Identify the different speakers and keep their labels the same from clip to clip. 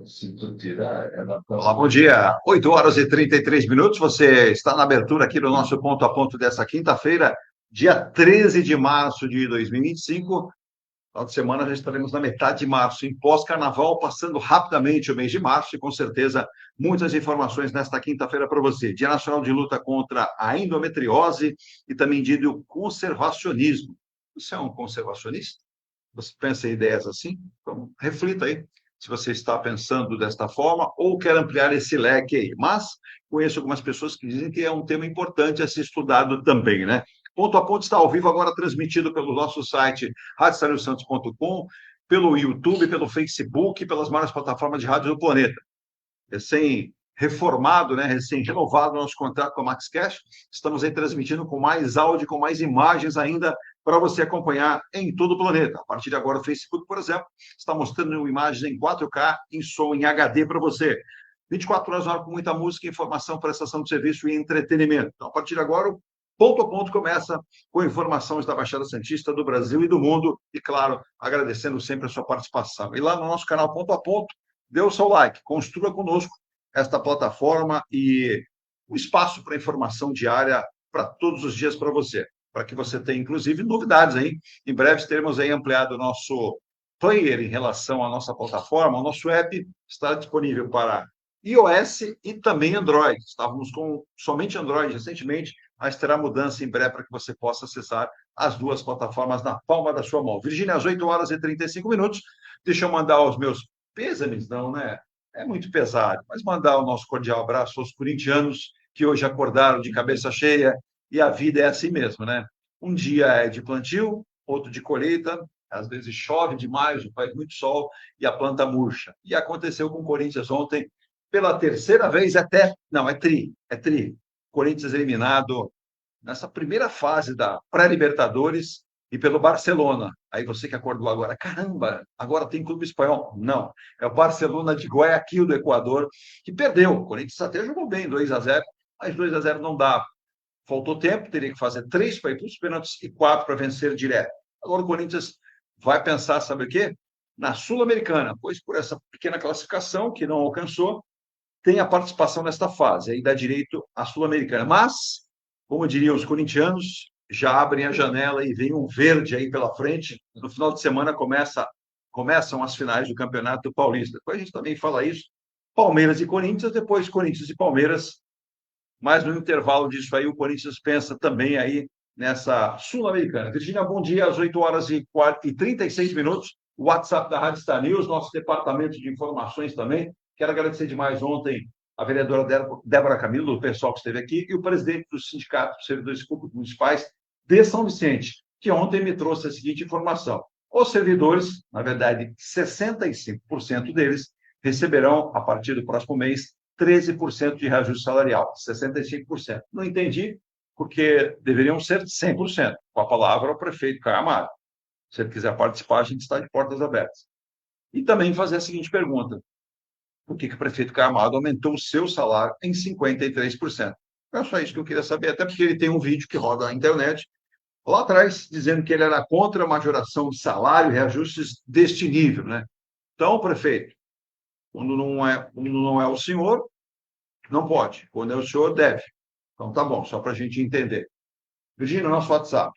Speaker 1: Se tu tirar, ela
Speaker 2: Olá,
Speaker 1: passa.
Speaker 2: bom dia. 8h33. Você está na abertura aqui do nosso ponto a ponto dessa quinta-feira, dia 13 de março de 2025. Final de semana já estaremos na metade de março, em pós-carnaval, passando rapidamente o mês de março e com certeza muitas informações nesta quinta-feira para você. Dia Nacional de Luta contra a Endometriose e também dia do conservacionismo. Você é um conservacionista? Você pensa em ideias assim? Então, reflita aí se você está pensando desta forma ou quer ampliar esse leque aí. Mas conheço algumas pessoas que dizem que é um tema importante a ser estudado também, né? Ponto a Ponto está ao vivo agora, transmitido pelo nosso site radiosantos.com, pelo YouTube, pelo Facebook, pelas maiores plataformas de rádio do planeta. Recém-reformado, né? Recém-renovado nosso contrato com a MaxCash. Estamos aí transmitindo com mais áudio, com mais imagens ainda para você acompanhar em todo o planeta. A partir de agora, o Facebook, por exemplo, está mostrando imagens em 4K, em som, em HD para você. 24 horas com muita música, informação, prestação de serviço e entretenimento. Então, a partir de agora, o Ponto a Ponto começa com informações da Baixada Santista, do Brasil e do mundo. E, claro, agradecendo sempre a sua participação. E lá no nosso canal Ponto a Ponto, dê o seu like, construa conosco esta plataforma e um espaço para informação diária para todos os dias para você, para que você tenha, inclusive, novidades aí. Em breve teremos aí ampliado o nosso player em relação à nossa plataforma. O nosso app está disponível para iOS e também Android. Estávamos com somente Android recentemente, mas terá mudança em breve para que você possa acessar as duas plataformas na palma da sua mão. Virgínia, às 8h35. Deixa eu mandar os meus pêsames, não, né? É muito pesado, mas mandar o nosso cordial abraço aos corintianos que hoje acordaram de cabeça cheia e a vida é assim mesmo, né? Um dia é de plantio, outro de colheita, às vezes chove demais, faz muito sol e a planta murcha. E aconteceu com o Corinthians ontem, pela terceira vez até, não, é tri. Corinthians eliminado nessa primeira fase da pré-Libertadores e pelo Barcelona. Aí você que acordou agora, caramba, agora tem clube espanhol. Não, é o Barcelona de Guayaquil, do Equador, que perdeu. O Corinthians até jogou bem, 2-0, mas 2-0 não dá. Faltou tempo, teria que fazer 3 para ir para os pênaltis e 4 para vencer direto. Agora o Corinthians vai pensar, sabe o quê? Na Sul-Americana, pois por essa pequena classificação que não alcançou, tem a participação nesta fase, aí dá direito à Sul-Americana. Mas, como diriam os corintianos, já abrem a janela e vem um verde aí pela frente. No final de semana começam as finais do Campeonato Paulista. Depois a gente também fala isso. Palmeiras e Corinthians, depois Corinthians e Palmeiras. Mas no intervalo disso aí, o Corinthians pensa também aí nessa Sul-Americana. Virgínia, bom dia, às 8h36. O WhatsApp da Rádio Star News, nosso departamento de informações também. Quero agradecer demais ontem a vereadora Débora Camilo, o pessoal que esteve aqui, e o presidente do Sindicato dos Servidores Públicos Municipais de São Vicente, que ontem me trouxe a seguinte informação. Os servidores, na verdade, 65% deles, receberão, a partir do próximo mês, 13% de reajuste salarial, 65%. Não entendi, porque deveriam ser 100%. Com a palavra, o prefeito Caio Amaro. Se ele quiser participar, a gente está de portas abertas. E também fazer a seguinte pergunta: por que o prefeito Caio Amado aumentou o seu salário em 53%? É só isso que eu queria saber, até porque ele tem um vídeo que roda na internet, lá atrás, dizendo que ele era contra a majoração de salário e reajustes deste nível, né? Então, prefeito, quando não é o senhor, não pode. Quando é o senhor, deve. Então, tá bom, só para a gente entender. Virgínia, nosso WhatsApp.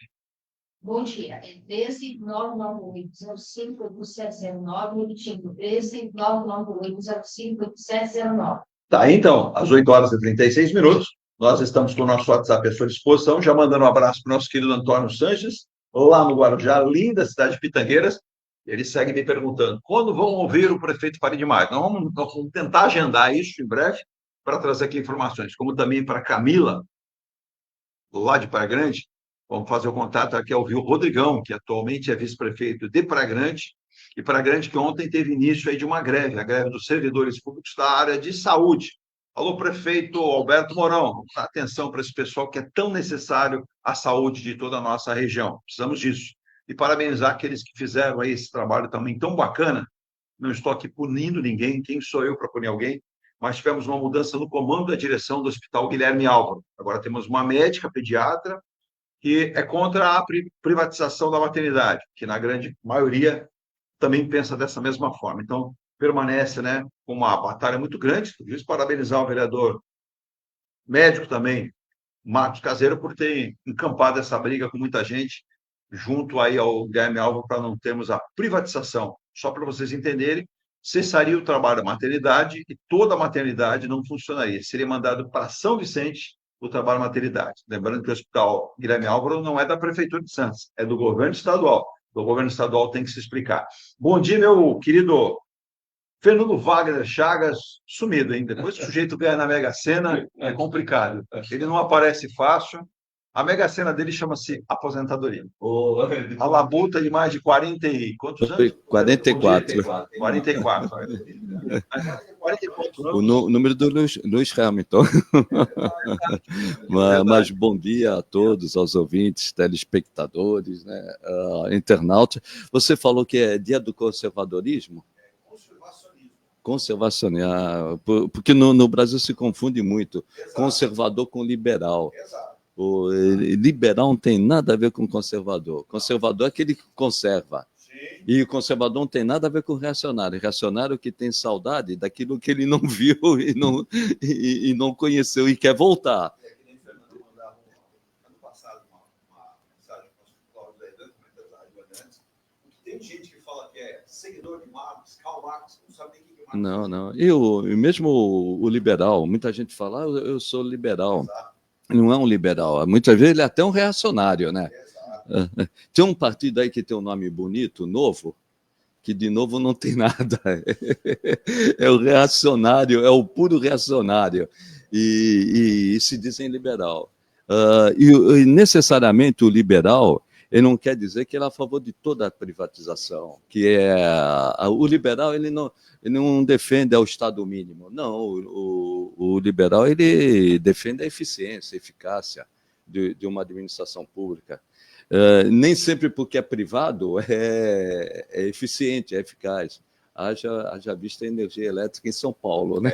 Speaker 3: Bom dia, é 13 998058709, repetindo, 13 998058709.
Speaker 2: Tá, então, às 8h36, nós estamos com o nosso WhatsApp à sua disposição, já mandando um abraço para o nosso querido Antônio Sanches, lá no Guarujá, linda cidade de Pitangueiras. Ele segue me perguntando, quando vão ouvir o prefeito Farid Maia? Nós vamos tentar agendar isso em breve, para trazer aqui informações, como também para Camila, lá de Praia Grande. Vamos fazer o contato aqui ao Rio Rodrigão, que atualmente é vice-prefeito de Praia Grande, e Praia Grande que ontem teve início aí de uma greve, a greve dos servidores públicos da área de saúde. Alô, prefeito Alberto Mourão, vamos dar atenção para esse pessoal que é tão necessário à saúde de toda a nossa região. Precisamos disso. E parabenizar aqueles que fizeram aí esse trabalho também tão bacana. Não estou aqui punindo ninguém, quem sou eu para punir alguém? Mas tivemos uma mudança no comando da direção do Hospital Guilherme Álvaro. Agora temos uma médica pediatra que é contra a privatização da maternidade, que na grande maioria também pensa dessa mesma forma. Então, permanece, né, com uma batalha muito grande. Preciso parabenizar o vereador médico também, Marcos Caseiro, por ter encampado essa briga com muita gente, junto aí ao Guilherme Alva, para não termos a privatização. Só para vocês entenderem, cessaria o trabalho da maternidade e toda a maternidade não funcionaria. Seria mandado para São Vicente o trabalho da maternidade. Lembrando que o Hospital Guilherme Álvaro não é da Prefeitura de Santos, é do governo estadual. O governo estadual tem que se explicar. Bom dia, meu querido Fernando Wagner Chagas, sumido, hein? Depois que o sujeito ganha na Mega Sena, é complicado. Ele não aparece fácil. A Mega Sena dele chama-se aposentadoria. A labuta de mais de 40 e... Quantos anos?
Speaker 4: 44.
Speaker 2: 44. 44
Speaker 4: O
Speaker 2: anos.
Speaker 4: número do Lewis Hamilton. Mas bom dia a todos, aos ouvintes, telespectadores, né, internautas. Você falou que é dia do conservadorismo? Conservacionismo. Porque no Brasil se confunde muito conservador com liberal. O liberal não tem nada a ver com conservador. Conservador é aquele que conserva. E o conservador não tem nada a ver com reacionário. Reacionário que tem saudade daquilo que ele não viu e não conheceu e quer voltar. Ano passado, uma mensagem para o tem gente que fala que é seguidor de Marx, Karl Marx, não sabe nem quem é Marx. Não. E mesmo o liberal, muita gente fala, eu sou liberal. Exato. Não é um liberal. Muitas vezes ele é até um reacionário, né? Exato. Tem um partido aí que tem um nome bonito, Novo, que de novo não tem nada. É o reacionário, é o puro reacionário. E se dizem liberal. E necessariamente o liberal, ele não quer dizer que ele é a favor de toda a privatização, o liberal ele não defende ao Estado mínimo. Não, o liberal ele defende a eficiência, a eficácia de uma administração pública. Nem sempre porque é privado é eficiente, é eficaz. Haja vista a energia elétrica em São Paulo, né?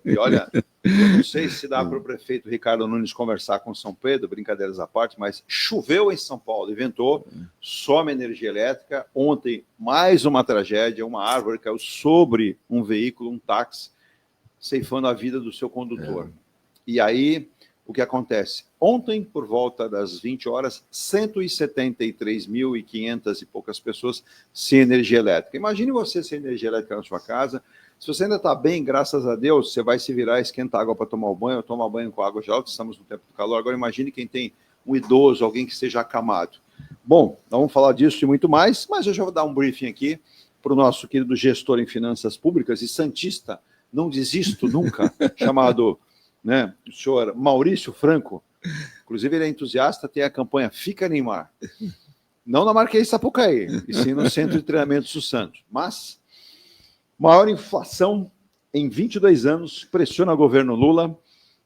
Speaker 2: E olha, eu não sei se dá para o prefeito Ricardo Nunes conversar com São Pedro, brincadeiras à parte, mas choveu em São Paulo e ventou, some energia elétrica. Ontem, mais uma tragédia, uma árvore caiu sobre um veículo, um táxi, ceifando a vida do seu condutor. E aí, o que acontece? Ontem, por volta das 20 horas, 173.500 e poucas pessoas sem energia elétrica. Imagine você sem energia elétrica na sua casa. Se você ainda está bem, graças a Deus, você vai se virar, esquentar água para tomar o banho, ou tomar banho com água gelada, estamos no tempo do calor. Agora imagine quem tem um idoso, alguém que esteja acamado. Bom, nós vamos falar disso e muito mais, mas eu já vou dar um briefing aqui para o nosso querido gestor em finanças públicas e santista, não desisto nunca, chamado... né, o senhor Maurício Franco, inclusive ele é entusiasta, tem a campanha Fica Neymar, não na Marquês de Sapucaí, e sim no Centro de Treinamento do Santos, mas maior inflação em 22 anos pressiona o governo Lula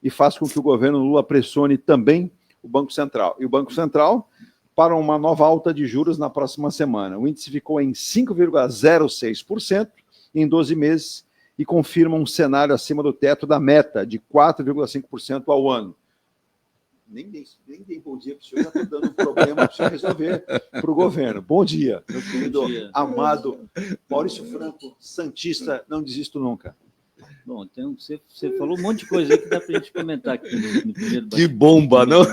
Speaker 2: e faz com que o governo Lula pressione também o Banco Central, e o Banco Central para uma nova alta de juros na próxima semana. O índice ficou em 5,06% em 12 meses, e confirma um cenário acima do teto da meta de 4,5% ao ano. Nem dei bom dia para o senhor, já estou dando um problema para o senhor resolver para o governo. Bom dia, meu querido amado Maurício Franco, santista, não desisto nunca.
Speaker 5: Bom, então você falou um monte de coisa aí que dá para a gente comentar aqui no primeiro...
Speaker 4: Que bomba, não?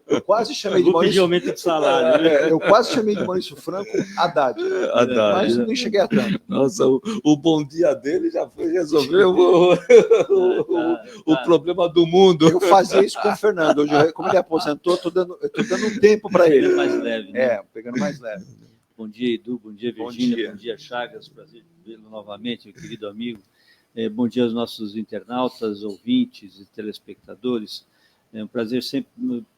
Speaker 2: Eu quase chamei de Maurício...
Speaker 5: de aumento de salário.
Speaker 2: Eu quase chamei de Maurício Franco Haddad, mas nem cheguei a tanto.
Speaker 4: Nossa, o bom dia dele já foi resolver o problema do mundo.
Speaker 2: Eu fazia isso com o Fernando. Hoje, como ele aposentou, eu estou dando um tempo para ele.
Speaker 5: Pegando mais leve. Né?
Speaker 2: Pegando mais leve.
Speaker 5: Bom dia, Edu. Bom dia, Virgínia. Bom dia, Chagas. Prazer vê-lo novamente, meu querido amigo. Bom dia aos nossos internautas, ouvintes e telespectadores. É um prazer sempre,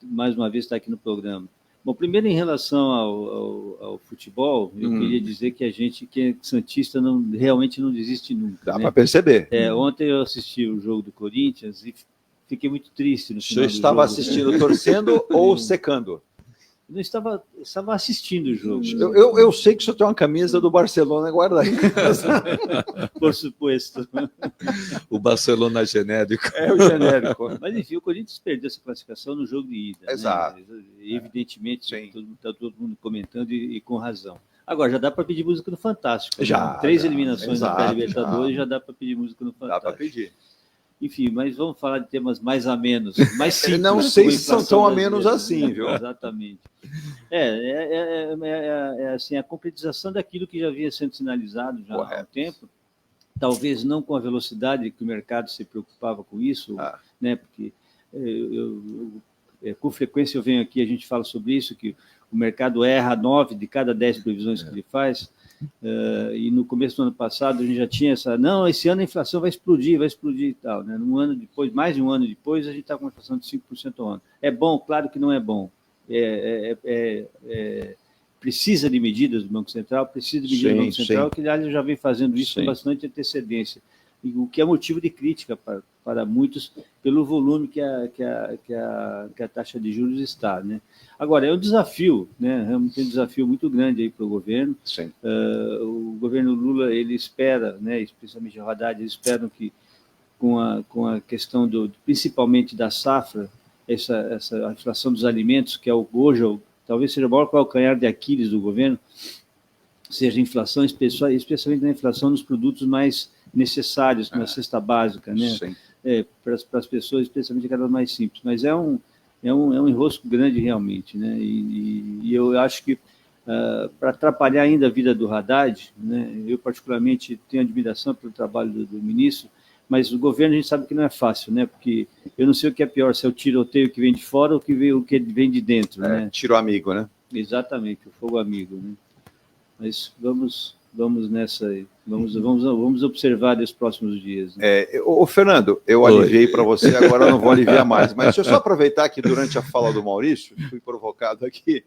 Speaker 5: mais uma vez, estar aqui no programa. Bom, primeiro, em relação ao futebol, eu queria dizer que a gente, que é santista, realmente não desiste nunca.
Speaker 2: Dá para perceber.
Speaker 5: Ontem eu assisti o jogo do Corinthians e fiquei muito triste no final do jogo.
Speaker 2: Você estava assistindo, torcendo ou secando?
Speaker 5: Eu estava assistindo o jogo.
Speaker 2: Eu sei que o senhor tem uma camisa do Barcelona guardada em casa.
Speaker 5: Por suposto.
Speaker 4: O Barcelona genérico.
Speaker 2: É o genérico.
Speaker 5: Mas, enfim, o Corinthians perdeu essa classificação no jogo de ida.
Speaker 2: Exato.
Speaker 5: Né? Evidentemente, está todo mundo comentando e com razão. Agora, já dá para pedir música no Fantástico. Né?
Speaker 2: Já,
Speaker 5: 3
Speaker 2: já,
Speaker 5: eliminações
Speaker 2: exato,
Speaker 5: da Libertadores, já dá para pedir música no
Speaker 2: Dá
Speaker 5: Fantástico.
Speaker 2: para pedir.
Speaker 5: Enfim, mas vamos falar de temas mais amenos, mais simples.
Speaker 2: Não sei
Speaker 5: como
Speaker 2: se são
Speaker 5: inflação
Speaker 2: tão amenos
Speaker 5: brasileira.
Speaker 2: assim, viu?
Speaker 5: Exatamente. Assim, a concretização daquilo que já havia sendo sinalizado já há um
Speaker 2: Correto.
Speaker 5: tempo, talvez não com a velocidade que o mercado se preocupava com isso, né? Porque com frequência eu venho aqui, a gente fala sobre isso, que o mercado erra 9 de cada 10 previsões que ele faz, e no começo do ano passado a gente já tinha não, esse ano a inflação vai explodir e tal, né? Um ano depois, mais de um ano depois, a gente está com uma inflação de 5% ao ano. É bom? Claro que não é bom. Precisa de medidas do Banco Central, precisa de medidas do Banco Central, que aliás já vem fazendo isso com bastante antecedência, o que é motivo de crítica para muitos pelo volume que a taxa de juros está, né? Agora, é um desafio, né? Realmente é um desafio muito grande aí para o governo. O governo Lula, ele espera, né, especialmente o Haddad, eles esperam que com a questão principalmente da safra, essa inflação dos alimentos, que é hoje talvez seja o maior calcanhar de Aquiles do governo, seja a inflação, especialmente na inflação nos produtos mais necessários, na cesta básica, né? Para as pessoas, especialmente aquelas mais simples. Mas é um enrosco grande realmente, né? E eu acho que para atrapalhar ainda a vida do Haddad, né? Eu particularmente tenho admiração pelo trabalho do ministro, mas o governo a gente sabe que não é fácil, né? Porque eu não sei o que é pior, se é o tiroteio que vem de fora ou o que vem de dentro, né?
Speaker 2: Tiro amigo, né?
Speaker 5: Exatamente, o fogo amigo, né? Mas vamos nessa aí. Vamos observar nos próximos dias. Né?
Speaker 2: Fernando, eu aliviei para você, agora eu não vou aliviar mais. Mas deixa eu só aproveitar que durante a fala do Maurício, fui provocado aqui,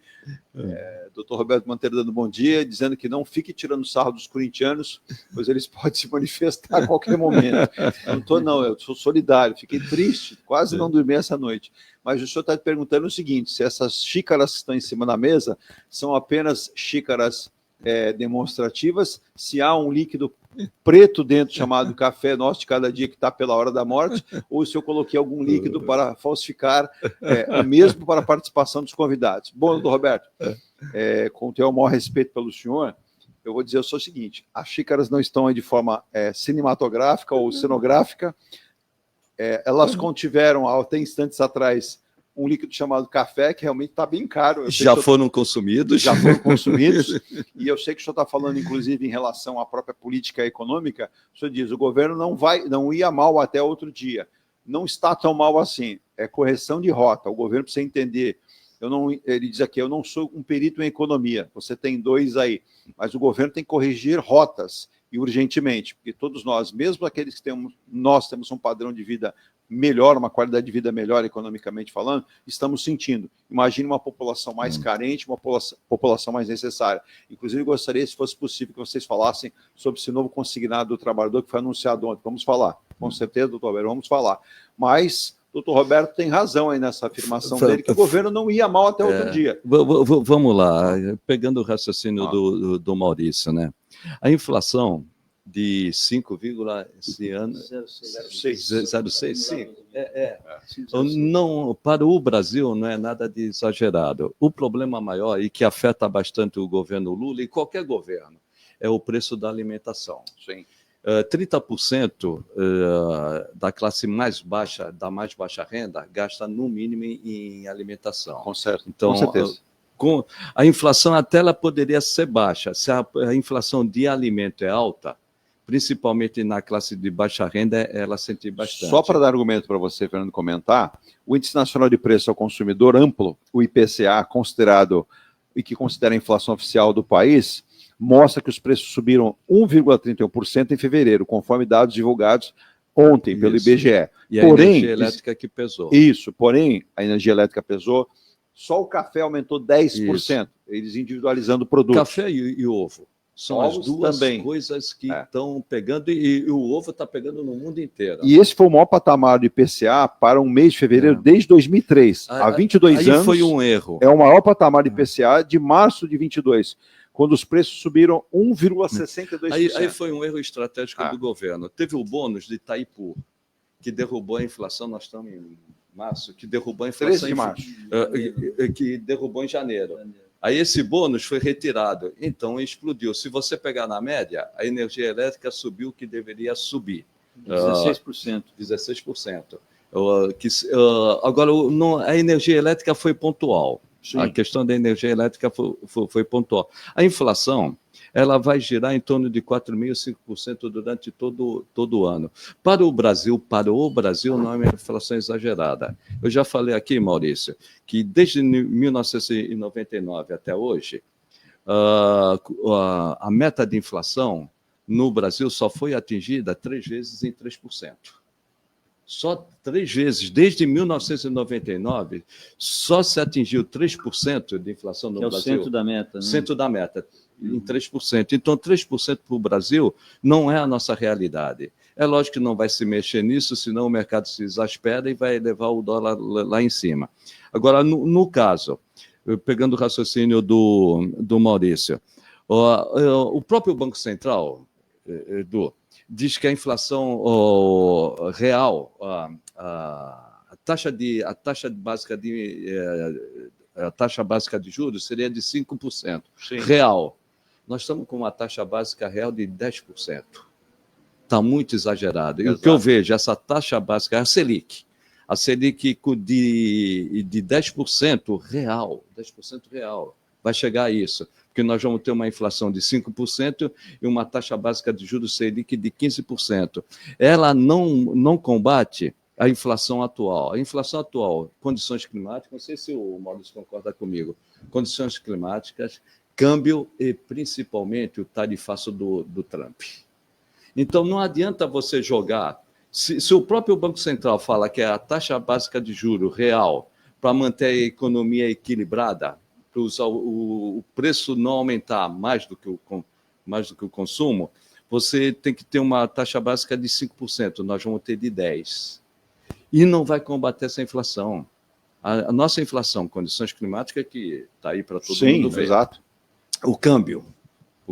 Speaker 2: doutor Roberto Monteiro dando bom dia, dizendo que não fique tirando sarro dos corintianos, pois eles podem se manifestar a qualquer momento. Eu sou solidário, fiquei triste, quase não dormi essa noite. Mas o senhor está perguntando o seguinte, se essas xícaras que estão em cima da mesa são apenas xícaras demonstrativas, se há um líquido preto dentro chamado café nosso de cada dia que está pela hora da morte, ou se eu coloquei algum líquido para falsificar, mesmo para a participação dos convidados. Bom, doutor Roberto, com o maior respeito pelo senhor, eu vou dizer só o seguinte, as xícaras não estão aí de forma cinematográfica ou cenográfica, elas contiveram, até instantes atrás, um líquido chamado café, que realmente está bem caro.
Speaker 4: Já foram consumidos.
Speaker 2: E eu sei que o senhor está falando, inclusive, em relação à própria política econômica. O senhor diz, o governo não ia mal até outro dia. Não está tão mal assim. É correção de rota. O governo precisa entender. Ele diz aqui, eu não sou um perito em economia. Você tem 2 aí. Mas o governo tem que corrigir rotas, e urgentemente, porque todos nós, mesmo aqueles que temos um padrão de vida melhor, uma qualidade de vida melhor economicamente falando, estamos sentindo. Imagine uma população mais carente, uma população mais necessária. Inclusive, gostaria, se fosse possível, que vocês falassem sobre esse novo consignado do trabalhador que foi anunciado ontem. Vamos falar, com certeza, doutor Roberto, vamos falar. Mas o doutor Roberto tem razão aí nessa afirmação dele, que o governo não ia mal até outro dia.
Speaker 4: Vamos lá, pegando o raciocínio do Maurício, né? A inflação de 5, esse ano 0,6. Não, para o Brasil não é nada de exagerado. O problema maior e que afeta bastante o governo Lula e qualquer governo é o preço da alimentação. 30% da classe mais baixa, da mais baixa renda, gasta no mínimo em alimentação. Então,
Speaker 2: com certeza.
Speaker 4: A inflação até ela poderia ser baixa. Se a inflação de alimento é alta, principalmente na classe de baixa renda, ela sente bastante.
Speaker 2: Só para dar argumento para você, Fernando, comentar, o Índice Nacional de Preço ao Consumidor amplo, o IPCA, que considera a inflação oficial do país, mostra que os preços subiram 1,31% em fevereiro, conforme dados divulgados ontem pelo IBGE.
Speaker 4: E a energia elétrica que pesou.
Speaker 2: Porém, a energia elétrica pesou, só o café aumentou 10%, eles individualizando o produto.
Speaker 4: Café e ovo. São as duas coisas que estão pegando, e o ovo está pegando no mundo inteiro.
Speaker 2: E esse foi o maior patamar do IPCA para um mês de fevereiro desde 2003. Há 22 anos.
Speaker 4: Foi um erro.
Speaker 2: É o maior patamar do IPCA de março de 22, quando os preços subiram 1,62%.
Speaker 4: Aí foi um erro estratégico do governo. Teve o bônus de Itaipu, que derrubou a inflação, nós estamos em março, que derrubou a inflação.
Speaker 2: 13 de março.
Speaker 4: Que derrubou em janeiro. Aí esse bônus foi retirado, então explodiu. Se você pegar na média, a energia elétrica subiu o que deveria subir.
Speaker 5: 16%.
Speaker 4: 16%. Agora, a energia elétrica foi pontual. Sim. A questão da energia elétrica foi pontual. A inflação, ela vai girar em torno de 4,5%, 5% durante todo o ano. Para o Brasil não é uma inflação exagerada. Eu já falei aqui, Maurício, que desde 1999 até hoje, a meta de inflação no Brasil só foi atingida 3 vezes em 3%. Só 3 vezes, desde 1999, só se atingiu 3% de inflação no Brasil.
Speaker 5: É o centro da meta. Né?
Speaker 4: Centro da meta, em 3%. Então, 3% para o Brasil não é a nossa realidade. É lógico que não vai se mexer nisso, senão o mercado se exaspera e vai levar o dólar lá em cima. Agora, no caso, pegando o raciocínio do Maurício, o próprio Banco Central, Edu, diz que a inflação real, a taxa básica de juros seria de 5%. Sim. Real. Nós estamos com uma taxa básica real de 10%. Está muito exagerado. E o que eu vejo, essa taxa básica, a Selic de 10% real, 10% real, vai chegar a isso. Porque nós vamos ter uma inflação de 5% e uma taxa básica de juros Selic de 15%. Ela não combate a inflação atual. A inflação atual, condições climáticas, não sei se o Maurício concorda comigo, condições climáticas, câmbio e, principalmente, o tarifaço do Trump. Então, não adianta você jogar... Se o próprio Banco Central fala que é a taxa básica de juros real para manter a economia equilibrada, para o preço não aumentar mais do que o consumo, você tem que ter uma taxa básica de 5%, nós vamos ter de 10%. E não vai combater essa inflação. A nossa inflação, condições climáticas, que está aí para todo mundo ver.
Speaker 2: Exato.
Speaker 4: O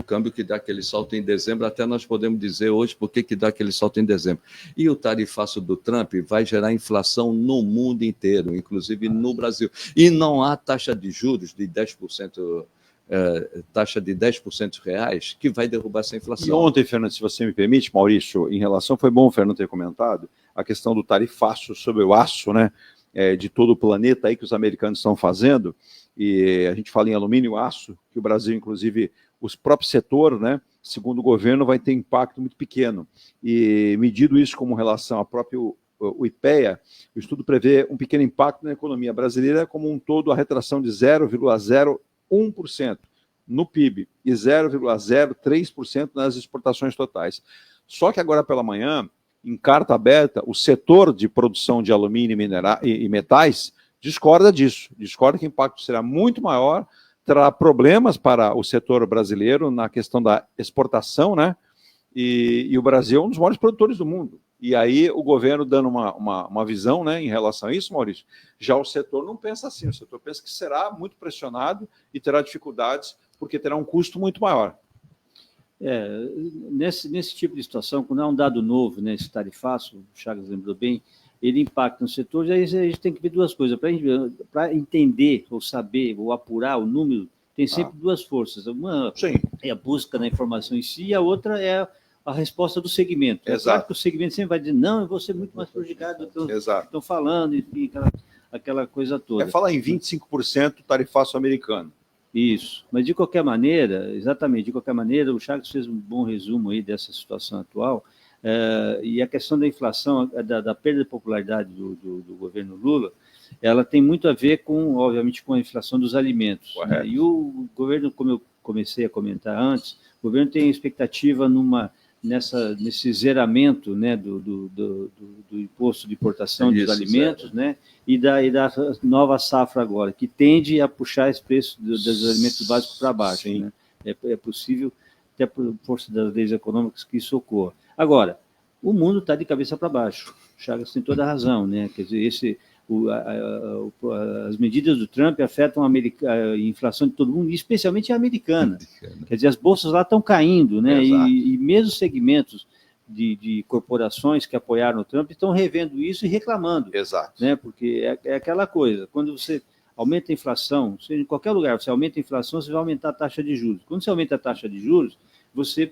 Speaker 4: câmbio que dá aquele salto em dezembro, até nós podemos dizer hoje por que dá aquele salto em dezembro. E o tarifaço do Trump vai gerar inflação no mundo inteiro, inclusive no Brasil. E não há taxa de juros de 10%, taxa de 10% reais, que vai derrubar essa inflação.
Speaker 2: E ontem, Fernando, se você me permite, Maurício, em relação, foi bom o Fernando ter comentado, a questão do tarifaço sobre o aço, né, de todo o planeta aí que os americanos estão fazendo, e a gente fala em alumínio e aço, que o Brasil, inclusive, os próprios setor, né, segundo o governo, vai ter impacto muito pequeno. E medido isso como relação ao próprio o IPEA, o estudo prevê um pequeno impacto na economia brasileira como um todo, a retração de 0,01% no PIB e 0,03% nas exportações totais. Só que agora pela manhã, em carta aberta, o setor de produção de alumínio e metais discorda disso, discorda que o impacto será muito maior, terá problemas para o setor brasileiro na questão da exportação, né? E o Brasil é um dos maiores produtores do mundo. E aí o governo dando uma visão, né, em relação a isso, Maurício, já o setor não pensa assim, o setor pensa que será muito pressionado e terá dificuldades porque terá um custo muito maior.
Speaker 5: Nesse tipo de situação, quando é um dado novo, né, esse tarifaço, o Chagas lembrou bem, ele impacta no setor, a gente tem que ver duas coisas. Para entender, ou saber, ou apurar o número, tem sempre duas forças. Uma é a busca da informação em si, e a outra é a resposta do segmento. É claro que o segmento sempre vai dizer, não, eu vou ser muito mais prejudicado do que estão falando, enfim, aquela coisa toda.
Speaker 2: Falar em 25% tarifaço americano.
Speaker 5: Isso. Mas, de qualquer maneira, o Chagas fez um bom resumo aí dessa situação atual. E a questão da inflação, da perda de popularidade do governo Lula, ela tem muito a ver obviamente, com a inflação dos alimentos. Né? E o governo, como eu comecei a comentar antes, o governo tem expectativa nesse zeramento, né, do imposto de importação dos alimentos, né, e da nova safra agora, que tende a puxar esse preço dos alimentos básicos para baixo. Né? É possível, até por força das leis econômicas, que isso ocorra. Agora, o mundo está de cabeça para baixo. Chagas tem toda a razão, né? Quer dizer, as medidas do Trump afetam a inflação de todo mundo, especialmente a americana. Quer dizer, as bolsas lá estão caindo, né? E mesmo segmentos de corporações que apoiaram o Trump estão revendo isso e reclamando.
Speaker 2: Exato.
Speaker 5: Né? Porque é aquela coisa, quando você aumenta a inflação, seja em qualquer lugar, você aumenta a inflação, você vai aumentar a taxa de juros. Quando você aumenta a taxa de juros, você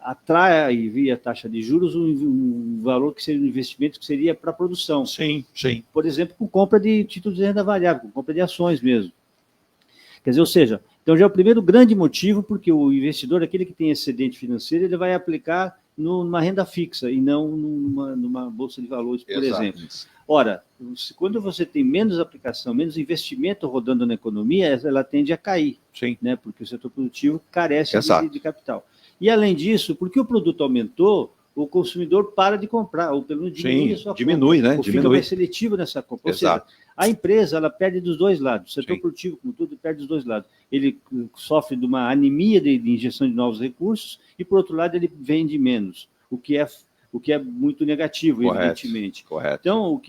Speaker 5: atrai via taxa de juros um valor que seria um investimento que seria para a produção.
Speaker 2: Sim, sim.
Speaker 5: Por exemplo, com compra de títulos de renda variável, com compra de ações mesmo. Quer dizer, ou seja, então já é o primeiro grande motivo, porque o investidor, aquele que tem excedente financeiro, ele vai aplicar numa renda fixa e não numa bolsa de valores, por exemplo. Ora, quando você tem menos aplicação, menos investimento rodando na economia, ela tende a cair,
Speaker 2: Sim.
Speaker 5: né? Porque o setor produtivo carece de capital. E, além disso, porque o produto aumentou, o consumidor para de comprar, ou pelo menos diminui a sua compra.
Speaker 2: Diminui, né?
Speaker 5: Ou fica mais seletivo nessa compra. Ou seja, a empresa ela perde dos dois lados. O setor produtivo, como tudo, perde dos dois lados. Ele sofre de uma anemia de injeção de novos recursos e, por outro lado, ele vende menos, o que é muito negativo, evidentemente.
Speaker 2: Correto.
Speaker 5: Então,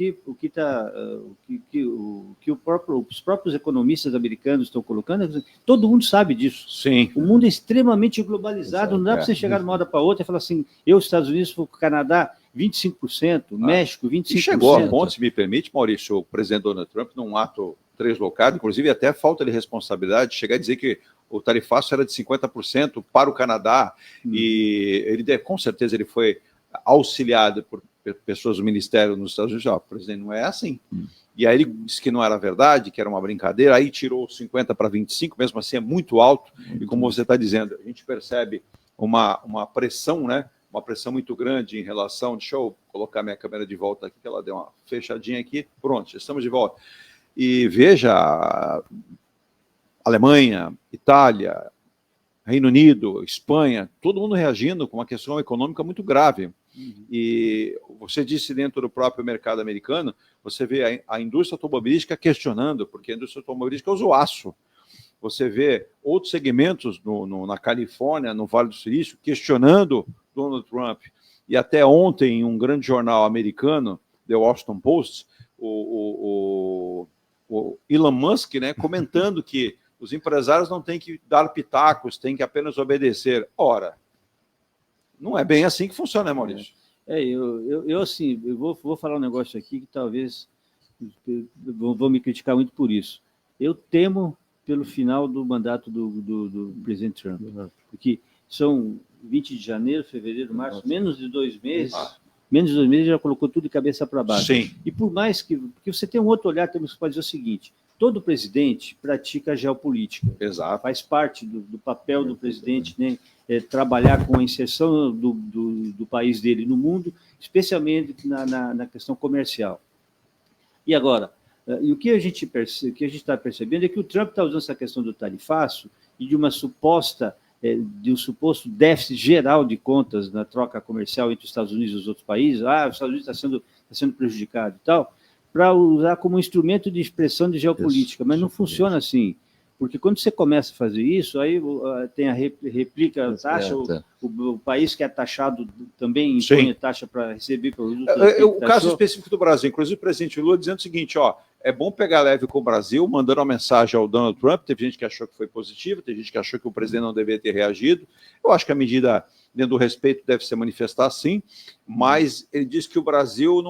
Speaker 5: os próprios economistas americanos estão colocando, todo mundo sabe disso.
Speaker 2: Sim.
Speaker 5: O mundo é extremamente globalizado, não dá para você chegar de uma hora para outra e falar assim, os Estados Unidos, o Canadá, 25%, México, 25%.
Speaker 2: E chegou a ponto, se me permite, Maurício, o presidente Donald Trump, num ato translocado, inclusive até falta de responsabilidade, chegar a dizer que o tarifaço era de 50% para o Canadá, e ele com certeza ele foi auxiliado por pessoas do Ministério nos Estados Unidos, presidente, não é assim. E aí ele disse que não era verdade, que era uma brincadeira, aí tirou 50 para 25, mesmo assim é muito alto, e como você está dizendo, a gente percebe uma pressão, né? Uma pressão muito grande em relação, deixa eu colocar minha câmera de volta aqui, que ela deu uma fechadinha aqui, pronto, estamos de volta. E veja, Alemanha, Itália, Reino Unido, Espanha, todo mundo reagindo com uma questão econômica muito grave. E você disse dentro do próprio mercado americano, você vê a indústria automobilística questionando, porque a indústria automobilística usa o aço. Você vê outros segmentos na Califórnia, no Vale do Silício, questionando Donald Trump. E até ontem, em um grande jornal americano, The Washington Post, o Elon Musk, né, comentando que os empresários não têm que dar pitacos, têm que apenas obedecer. Ora, não é bem assim que funciona, né, Maurício?
Speaker 5: Eu vou falar um negócio aqui que talvez vão me criticar muito por isso. Eu temo pelo final do mandato do presidente Trump, porque são 20 de janeiro, fevereiro, março, menos de 2 meses. Menos de 2 meses já colocou tudo de cabeça para baixo.
Speaker 2: Sim.
Speaker 5: E por mais que você tem um outro olhar, temos que dizer o seguinte: todo presidente pratica geopolítica.
Speaker 2: Exato.
Speaker 5: Faz parte do papel do presidente, né, trabalhar com a inserção do país dele no mundo, especialmente na questão comercial. E agora, o que a gente está percebendo é que o Trump está usando essa questão do tarifaço e de um suposto déficit geral de contas na troca comercial entre os Estados Unidos e os outros países. Os Estados Unidos está sendo prejudicado e tal, para usar como instrumento de expressão de geopolítica, mas não funciona assim, porque quando você começa a fazer isso, aí tem a replica a taxa, o país que é taxado também impõe taxa para receber produtos.
Speaker 2: O caso específico do Brasil, inclusive o presidente Lula dizendo o seguinte, é bom pegar leve com o Brasil, mandando uma mensagem ao Donald Trump, teve gente que achou que foi positivo, teve gente que achou que o presidente não deveria ter reagido, eu acho que a medida, dentro do respeito, deve se manifestar sim, mas ele diz que o Brasil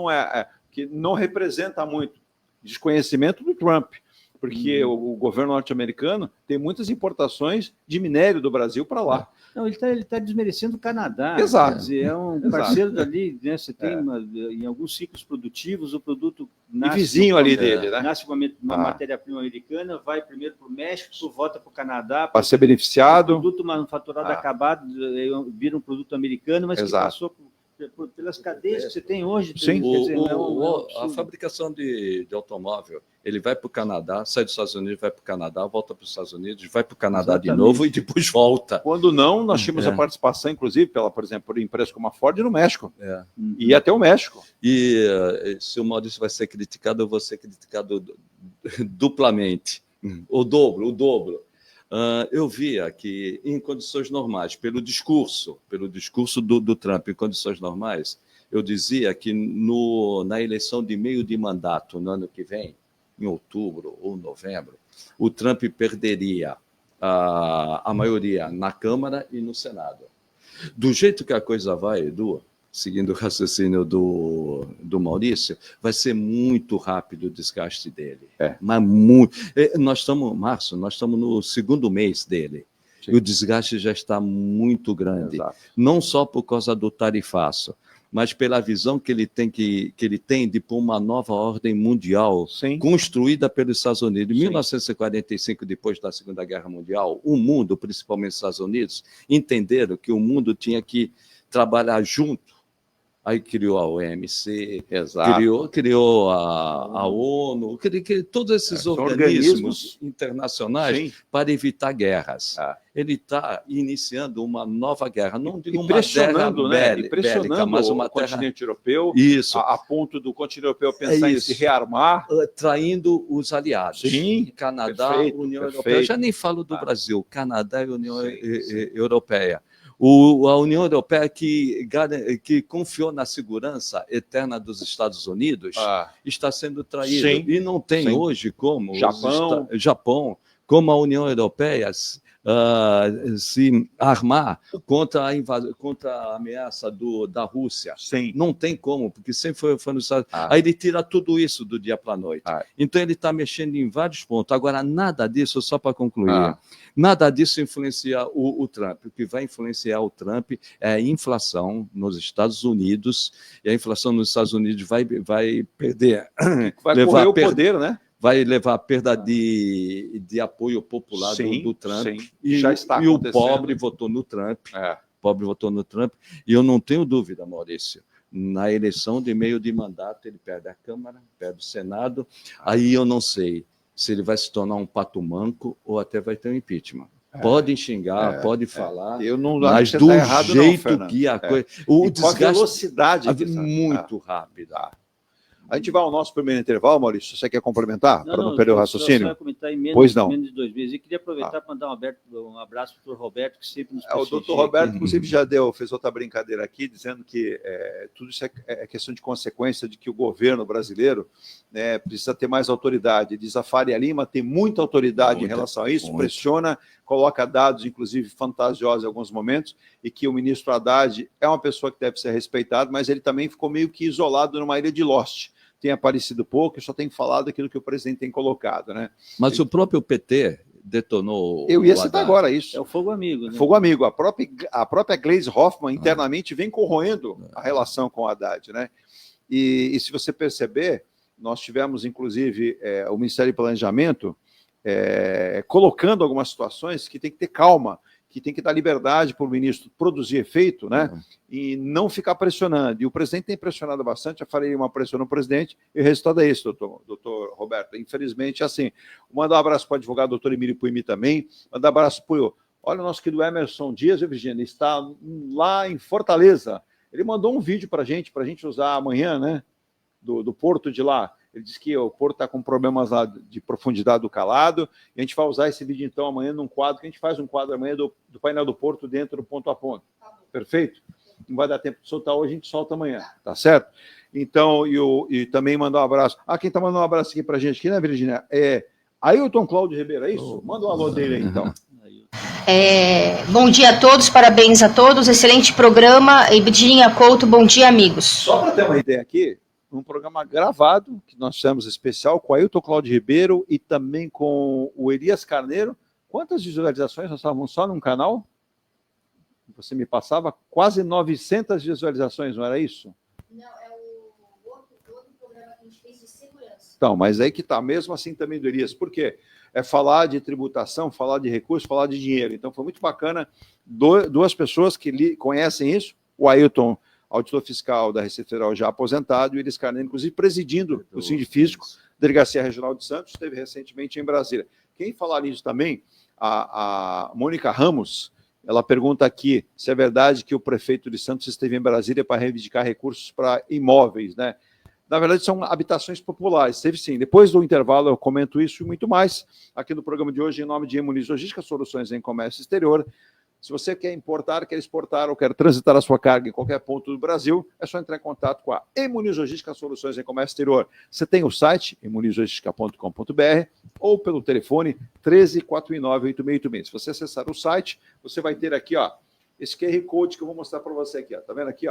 Speaker 2: que não representa muito desconhecimento do Trump, porque o governo norte-americano tem muitas importações de minério do Brasil para lá.
Speaker 5: Não, ele tá desmerecendo o Canadá.
Speaker 2: Exato.
Speaker 5: Quer dizer, é um parceiro dali, né? Você tem em alguns ciclos produtivos, o produto nasce...
Speaker 2: E vizinho ali dele, né?
Speaker 5: Nasce uma matéria-prima americana, vai primeiro para o México, volta para o Canadá...
Speaker 2: Para ser beneficiado.
Speaker 5: O produto manufaturado acabado vira um produto americano, mas que passou pelas cadeias que você tem hoje.
Speaker 4: Sim. A fabricação de automóvel, ele vai para o Canadá, sai dos Estados Unidos, vai para o Canadá, volta para os Estados Unidos, vai para o Canadá de novo e depois volta.
Speaker 2: Quando não, nós tínhamos a participação, inclusive, por exemplo, por empresas como a Ford no México. E até o México.
Speaker 4: E se o Maurício vai ser criticado, eu vou ser criticado duplamente. O dobro. Eu via que, em condições normais, pelo discurso do Trump, em condições normais, eu dizia que na eleição de meio de mandato, no ano que vem, em outubro ou novembro, o Trump perderia a maioria na Câmara e no Senado. Do jeito que a coisa vai, Edu, seguindo o raciocínio do Maurício, vai ser muito rápido o desgaste dele. Mas muito. Márcio, nós estamos no segundo mês dele. Sim. E o desgaste já está muito grande. Exato. Não só por causa do tarifaço, mas pela visão que ele tem de pôr uma nova ordem mundial. Sim. Construída pelos Estados Unidos. Em 1945, depois da Segunda Guerra Mundial, o mundo, principalmente os Estados Unidos, entenderam que o mundo tinha que trabalhar junto. Aí criou a OMC, criou a ONU, todos esses organismos internacionais. Sim. Para evitar guerras. Ele está iniciando uma nova guerra, não digo uma guerra bélica, mas uma
Speaker 2: continente europeu,
Speaker 4: isso.
Speaker 2: A ponto do continente europeu pensar em se rearmar.
Speaker 4: Traindo os aliados.
Speaker 2: Sim,
Speaker 4: Canadá,
Speaker 2: perfeito,
Speaker 4: União
Speaker 2: perfeito.
Speaker 4: Europeia. Eu já nem falo do Brasil, Canadá e União Europeia. A União Europeia, que confiou na segurança eterna dos Estados Unidos, está sendo traída. Sim. E não tem hoje como Japão, como a União Europeia se armar contra a ameaça da Rússia.
Speaker 2: Sim.
Speaker 4: Não tem como, porque sempre foi nos Estados Unidos. Aí ele tira tudo isso do dia para a noite. Então ele está mexendo em vários pontos. Agora, nada disso, só para concluir, nada disso influencia o Trump. O que vai influenciar o Trump é a inflação nos Estados Unidos, e a inflação nos Estados Unidos vai perder.
Speaker 2: Vai correr o poder, né?
Speaker 4: Vai levar a perda de apoio popular do Trump.
Speaker 2: Sim. Já está
Speaker 4: e o pobre votou no Trump. Pobre votou no Trump. E eu não tenho dúvida, Maurício, na eleição de meio de mandato, ele perde a Câmara, perde o Senado. Aí eu não sei se ele vai se tornar um pato manco ou até vai ter um impeachment. Pode xingar, pode falar,
Speaker 2: eu não
Speaker 4: mas
Speaker 2: acho
Speaker 4: do
Speaker 2: tá errado,
Speaker 4: jeito
Speaker 2: não,
Speaker 4: que a coisa... O desgaste,
Speaker 2: com a velocidade.
Speaker 4: Muito rápida.
Speaker 2: A gente vai ao nosso primeiro intervalo, Maurício. Você quer complementar para não perder o raciocínio?
Speaker 5: Eu comentar em menos,
Speaker 2: pois não.
Speaker 5: Menos de 2 meses. E queria aproveitar para mandar um abraço para o Dr. Roberto, que sempre nos
Speaker 2: O Dr. Roberto, inclusive, já fez outra brincadeira aqui, dizendo que tudo isso é questão de consequência de que o governo brasileiro precisa ter mais autoridade. Diz a Faria Lima, tem muita autoridade em relação a isso, pressiona, coloca dados, inclusive, fantasiosos em alguns momentos, e que o ministro Haddad é uma pessoa que deve ser respeitada, mas ele também ficou meio que isolado numa ilha de Lost. Tem aparecido pouco, só tem falado aquilo que o presidente tem colocado, né?
Speaker 4: Mas o próprio PT detonou.
Speaker 2: Eu ia citar agora isso.
Speaker 5: É o fogo amigo, né?
Speaker 2: Fogo amigo. A própria Gleisi Hoffmann internamente vem corroendo a relação com o Haddad, né? E se você perceber, nós tivemos, inclusive, o Ministério do Planejamento colocando algumas situações que tem que ter calma, que tem que dar liberdade para o ministro produzir efeito, né? E não ficar pressionando. E o presidente tem pressionado bastante, a Faria Lima pressionou o presidente, e o resultado é esse, doutor Roberto. Infelizmente, assim, mandar um abraço para o advogado doutor Emílio Puimi também, mandar um abraço para olha o nosso querido Emerson Dias, Virgínia, está lá em Fortaleza. Ele mandou um vídeo para a gente usar amanhã, né? Do porto de lá. Ele disse que o porto está com problemas lá de profundidade do calado, e a gente vai usar esse vídeo, então, amanhã num quadro, que a gente faz um quadro amanhã do painel do porto dentro do ponto a ponto. Perfeito? Não vai dar tempo de soltar hoje, a gente solta amanhã, tá certo? Então, e também mandar um abraço. Quem está mandando um abraço aqui para a gente aqui, né, Virgínia? Ailton Cláudio Ribeiro, é isso? Manda um alô dele aí, então.
Speaker 6: Bom dia a todos, parabéns a todos, excelente programa. E Virgínia Couto, bom dia, amigos.
Speaker 2: Só para ter uma ideia aqui, um programa gravado, que nós fizemos especial com Ailton Cláudio Ribeiro e também com o Elias Carneiro. Quantas visualizações nós estávamos só num canal? Você me passava quase 900 visualizações, não era isso?
Speaker 3: Não, é o outro programa que a gente fez de segurança.
Speaker 2: Então, mas aí que está, mesmo assim também do Elias. Por quê? É falar de tributação, falar de recursos, falar de dinheiro. Então, foi muito bacana. Duas pessoas que conhecem isso, o Ailton, auditor fiscal da Receita Federal já aposentado, e o Elias Carneiro, inclusive, presidindo o Sindifisco, Delegacia Regional de Santos, esteve recentemente em Brasília. Quem falar nisso também, a Mônica Ramos, ela pergunta aqui se é verdade que o prefeito de Santos esteve em Brasília para reivindicar recursos para imóveis, né? Na verdade, são habitações populares. Teve sim. Depois do intervalo, eu comento isso e muito mais aqui no programa de hoje, em nome de Emuniz Logística, soluções em comércio exterior. Se você quer importar, quer exportar ou quer transitar a sua carga em qualquer ponto do Brasil, é só entrar em contato com a Emuniz Logística, soluções em comércio exterior. Você tem o site emunizlogistica.com.br ou pelo telefone 13498686. Se você acessar o site, você vai ter aqui, esse QR Code que eu vou mostrar para você aqui, Tá vendo aqui,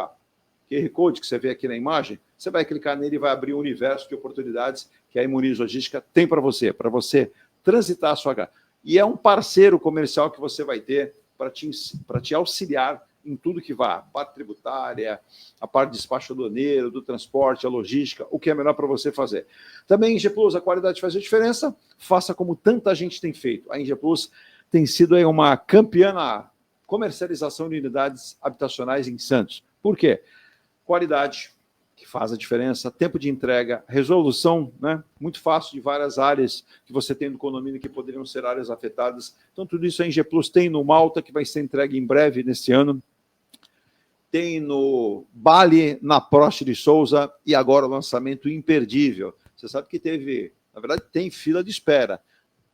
Speaker 2: QR Code que você vê aqui na imagem, você vai clicar nele e vai abrir um universo de oportunidades que a Imunize Logística tem para você transitar a sua casa. E é um parceiro comercial que você vai ter para te auxiliar em tudo que vá, a parte tributária, a parte de despacho aduaneiro, do transporte, a logística, o que é melhor para você fazer. Também a Inge Plus, a qualidade faz a diferença, faça como tanta gente tem feito. A Inge Plus tem sido aí uma campeã na comercialização de unidades habitacionais em Santos. Por quê? Qualidade, que faz a diferença, tempo de entrega, resolução, né, muito fácil de várias áreas que você tem no condomínio que poderiam ser áreas afetadas. Então, tudo isso a Inge Plus tem no Malta, que vai ser entregue em breve nesse ano. Tem no Bali, na Prost de Souza, e agora o lançamento imperdível. Você sabe que teve, na verdade, tem fila de espera.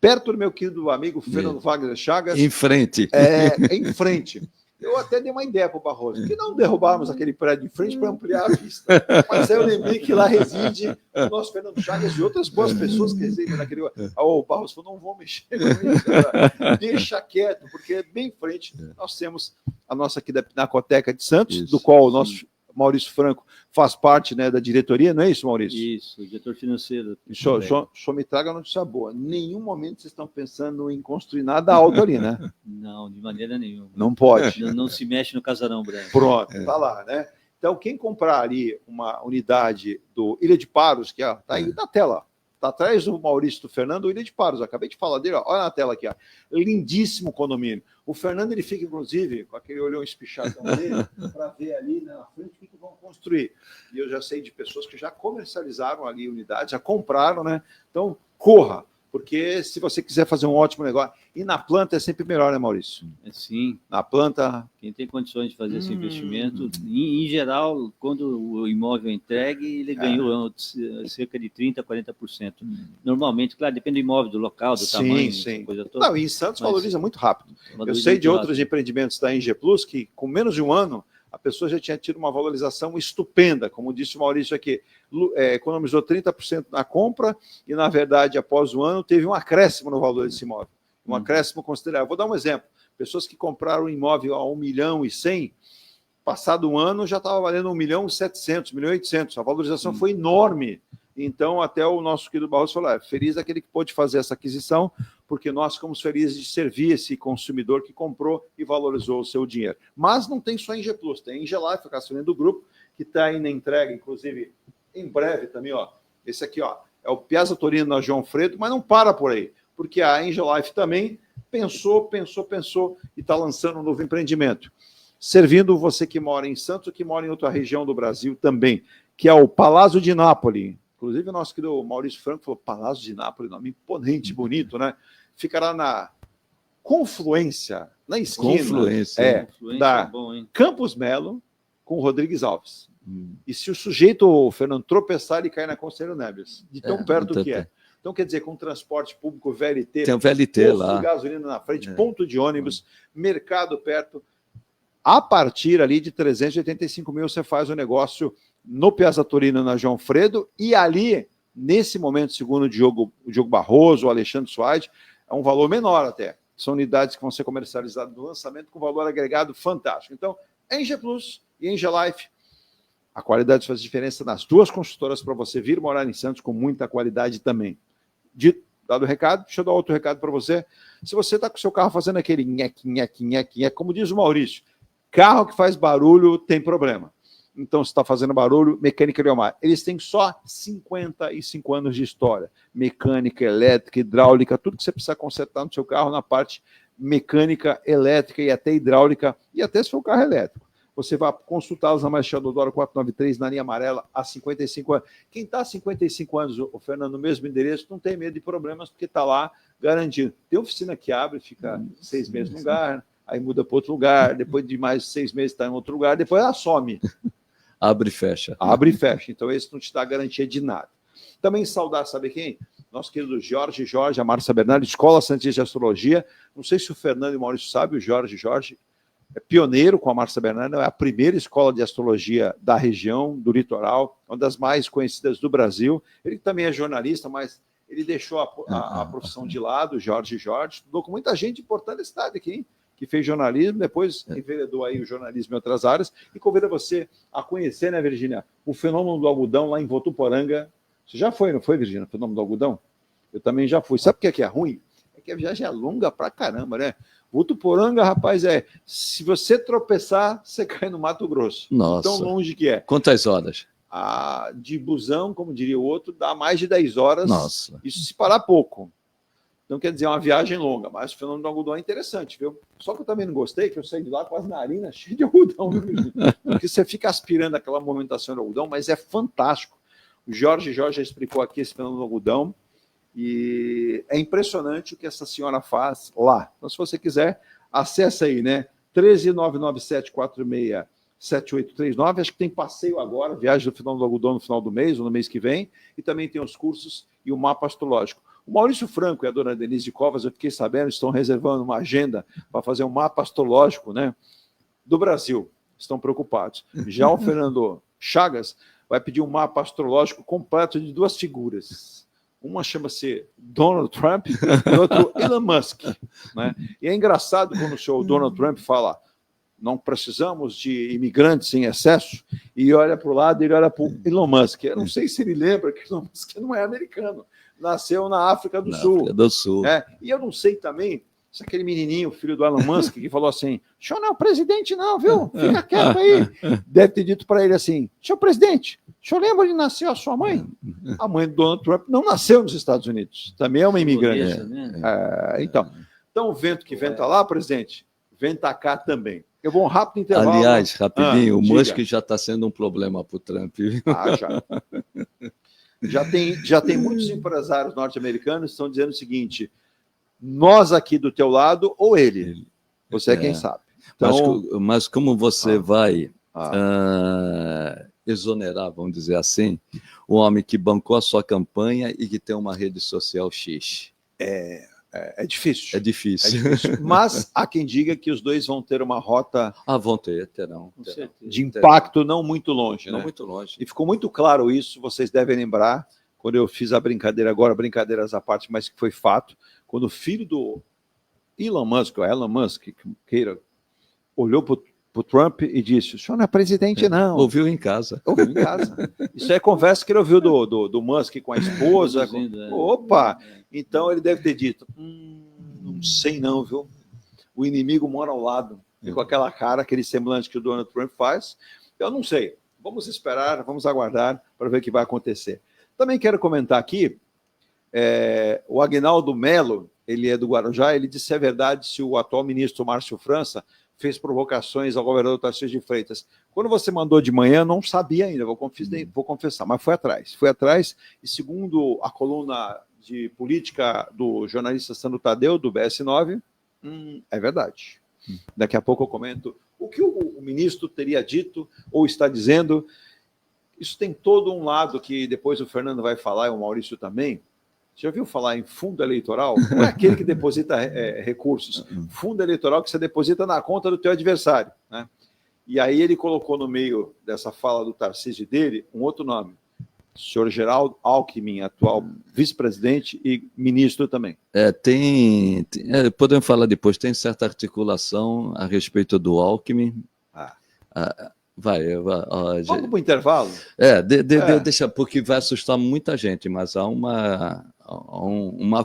Speaker 2: Perto do meu querido amigo Fernando Wagner Chagas.
Speaker 4: Em frente.
Speaker 2: Em frente. Eu até dei uma ideia para o Barroso, que não derrubarmos aquele prédio de frente para ampliar a vista. Mas aí eu lembrei que lá reside o nosso Fernando Chagas e outras boas pessoas que residem naquele... O Barroso falou, não vou mexer com isso, cara. Deixa quieto, porque bem em frente nós temos a nossa aqui da Pinacoteca de Santos, do qual o nosso Maurício Franco faz parte, né, da diretoria, não é isso, Maurício?
Speaker 5: Isso, diretor financeiro.
Speaker 2: Só me traga a notícia boa. Em nenhum momento vocês estão pensando em construir nada alto ali, né?
Speaker 5: Não, de maneira nenhuma.
Speaker 2: Não pode.
Speaker 5: Não se mexe no casarão branco.
Speaker 2: Pronto, tá lá, né? Então, quem comprar ali uma unidade do Ilha de Paros, que está aí na tela, está atrás do Maurício e do Fernando, o Ilha de Paros, eu acabei de falar dele, ó, olha na tela aqui, ó, lindíssimo condomínio. O Fernando, ele fica, inclusive, com aquele olhão espichadão dele, para ver ali na frente o que vão construir. E eu já sei de pessoas que já comercializaram ali unidades, já compraram, né? Então, corra, porque se você quiser fazer um ótimo negócio, e na planta é sempre melhor, né, Maurício?
Speaker 5: Sim.
Speaker 2: Na planta...
Speaker 5: Quem tem condições de fazer esse investimento, em geral, quando o imóvel é entregue, ele ganhou cerca de 30%, 40%. Normalmente, claro, depende do imóvel, do local, do tamanho, coisa toda.
Speaker 2: Não, e em Santos valoriza muito rápido. Eu sei de outros empreendimentos da Inge Plus que, com menos de um ano, a pessoa já tinha tido uma valorização estupenda, como disse o Maurício aqui, economizou 30% na compra e, na verdade, após o ano, teve um acréscimo no valor desse imóvel. Um acréscimo considerável. Vou dar um exemplo. Pessoas que compraram um imóvel a 1.100.000, passado um ano já estava valendo 1.700.000, 1.800.000. A valorização foi enorme. Então, até o nosso querido Barroso falou, feliz daquele que pôde fazer essa aquisição, porque nós ficamos felizes de servir esse consumidor que comprou e valorizou o seu dinheiro. Mas não tem só Inge Plus, tem Inge Life, a gasolina do grupo, que está aí na entrega, inclusive, em breve também, ó. Esse aqui, ó, é o Piazza Torino na João Fredo, mas não para por aí, porque a Inge Life também pensou e está lançando um novo empreendimento, servindo você que mora em Santos ou que mora em outra região do Brasil também, que é o Palácio de Nápoles. Inclusive, o nosso querido Maurício Franco falou, Palácio de Nápoles, nome imponente, bonito, né? Ficará na confluência, na esquina da Campos Melo com Rodrigues Alves. E se o sujeito, o Fernando, tropeçar, ele cai na Conselheiro Neves, de tão perto que é. Então, quer dizer, com transporte público, VLT,
Speaker 4: tem um VLT lá,
Speaker 2: de gasolina na frente, ponto de ônibus, mercado perto, a partir ali de 385 mil você faz o negócio no Piazza Torino, na João Fredo, e ali, nesse momento, segundo o Diogo Barroso, o Alexandre Suárez, é um valor menor até. São unidades que vão ser comercializadas no lançamento com valor agregado fantástico. Então, Inge Plus e Inge Life, a qualidade faz diferença nas duas construtoras para você vir morar em Santos com muita qualidade também. Dado o recado, deixa eu dar outro recado para você. Se você está com o seu carro fazendo aquele nheque, nheque, nheque, nheque, como diz o Maurício, carro que faz barulho tem problema. Então, se está fazendo barulho, Mecânica Leomar. Eles têm só 55 anos de história. Mecânica, elétrica, hidráulica, tudo que você precisa consertar no seu carro na parte mecânica, elétrica e até hidráulica, e até se for um carro elétrico. Você vai consultá-los na Marechal Deodoro 493, na linha amarela, há 55 anos. Quem está há 55 anos, o Fernando, no mesmo endereço, não tem medo de problemas, porque está lá garantido. Tem oficina que abre, fica 6 meses no lugar, aí muda para outro lugar, depois de mais 6 meses está em outro lugar, depois ela some.
Speaker 4: Abre e fecha.
Speaker 2: Abre e fecha. Então, esse não te dá garantia de nada. Também saudar, sabe quem? Nosso querido Jorge, a Márcia Bernardi, Escola Santista de Astrologia. Não sei se o Fernando e o Maurício sabem, o Jorge é pioneiro com a Márcia Bernardi, é a primeira escola de astrologia da região, do litoral, uma das mais conhecidas do Brasil. Ele também é jornalista, mas ele deixou a profissão de lado, Jorge, estudou com muita gente importante da cidade aqui, hein? que fez jornalismo, depois enveredou aí o jornalismo em outras áreas, e convida você a conhecer, né, Virgínia, o fenômeno do algodão lá em Votuporanga. Você já foi, não foi, Virgínia, o fenômeno do algodão? Eu também já fui. Sabe o que é ruim? É que a viagem é longa pra caramba, né? Votuporanga, rapaz, se você tropeçar, você cai no Mato Grosso.
Speaker 4: Nossa.
Speaker 2: Tão longe que é.
Speaker 4: Quantas horas?
Speaker 2: De busão, como diria o outro, dá mais de 10 horas.
Speaker 4: Nossa.
Speaker 2: Isso se parar pouco. Então, quer dizer, é uma viagem longa, mas o fenômeno do algodão é interessante, viu? Só que eu também não gostei, que eu saí de lá com as narinas cheias de algodão, viu, Virgínia? Porque você fica aspirando aquela movimentação do algodão, mas é fantástico. O Jorge já explicou aqui esse fenômeno do algodão, e é impressionante o que essa senhora faz lá. Então, se você quiser, acessa aí, né? 13997467839. Acho que tem passeio agora, viagem do fenômeno do algodão no final do mês, ou no mês que vem, e também tem os cursos e o mapa astrológico. O Maurício Franco e a dona Denise de Covas, eu fiquei sabendo, estão reservando uma agenda para fazer um mapa astrológico, né, do Brasil. Estão preocupados. Já o Fernando Chagas vai pedir um mapa astrológico completo de 2 figuras. Uma chama-se Donald Trump e outro Elon Musk. Né? E é engraçado quando o senhor Donald Trump fala: não precisamos de imigrantes em excesso, e olha para o lado e ele olha para o Elon Musk. Eu não sei se ele lembra que Elon Musk não é americano, nasceu na África do Sul.
Speaker 4: África do Sul.
Speaker 2: E eu não sei também se aquele menininho, filho do Elon Musk, que falou assim: o senhor não é o presidente não, viu? Fica quieto aí. Deve ter dito para ele assim: senhor presidente, o senhor lembra onde nasceu a sua mãe? A mãe do Donald Trump não nasceu nos Estados Unidos, também é uma imigrante. Então, o vento que venta lá, presidente, venta cá também. Eu vou um rápido intervalo.
Speaker 4: Aliás, rapidinho, o Musk já está sendo um problema para o Trump.
Speaker 2: Já tem muitos empresários norte-americanos que estão dizendo o seguinte: nós aqui do teu lado ou ele? Você é quem sabe. Então,
Speaker 4: mas como você vai exonerar, vamos dizer assim, o homem que bancou a sua campanha e que tem uma rede social X?
Speaker 2: É difícil.
Speaker 4: É difícil.
Speaker 2: Mas há quem diga que os dois vão ter uma rota
Speaker 4: terão.
Speaker 2: De impacto não muito longe.
Speaker 4: Não
Speaker 2: né?
Speaker 4: muito longe.
Speaker 2: E ficou muito claro isso, vocês devem lembrar, quando eu fiz a brincadeira agora, brincadeiras à parte, mas que foi fato, quando o filho do Elon Musk, queira, olhou para o Trump e disse: o senhor não é presidente, não.
Speaker 4: Ouviu em casa.
Speaker 2: Isso é conversa que ele ouviu do Musk com a esposa. Opa! Então ele deve ter dito: não sei não, viu? O inimigo mora ao lado. E com aquela cara, aquele semblante que o Donald Trump faz, eu não sei. Vamos esperar, vamos aguardar para ver o que vai acontecer. Também quero comentar aqui, o Aguinaldo Melo, ele é do Guarujá, ele disse: é verdade se o atual ministro Márcio França fez provocações ao governador Tarcísio de Freitas. Quando você mandou de manhã, eu não sabia ainda, vou confessar, mas foi atrás, e segundo a coluna de política do jornalista Sandro Tadeu, do BS9, é verdade. Daqui a pouco eu comento o que o ministro teria dito ou está dizendo. Isso tem todo um lado que depois o Fernando vai falar, e o Maurício também. Você já ouviu falar em fundo eleitoral? Não é aquele que deposita recursos. Fundo eleitoral que você deposita na conta do teu adversário. Né? E aí ele colocou no meio dessa fala do Tarcísio dele um outro nome. Senhor Geraldo Alckmin, atual vice-presidente e ministro também.
Speaker 4: Podemos falar depois, tem certa articulação a respeito do Alckmin.
Speaker 2: Vamos para o intervalo?
Speaker 4: Deixa, porque vai assustar muita gente, mas há uma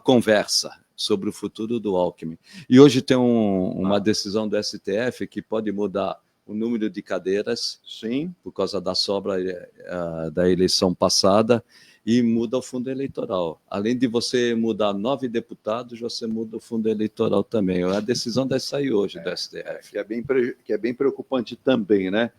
Speaker 4: conversa sobre o futuro do Alckmin. E hoje tem uma decisão do STF que pode mudar o número de cadeiras,
Speaker 2: sim,
Speaker 4: por causa da sobra da eleição passada, e muda o fundo eleitoral. Além de você mudar 9 deputados, você muda o fundo eleitoral também. A decisão deve sair hoje do STF.
Speaker 2: Que é bem preocupante também, né?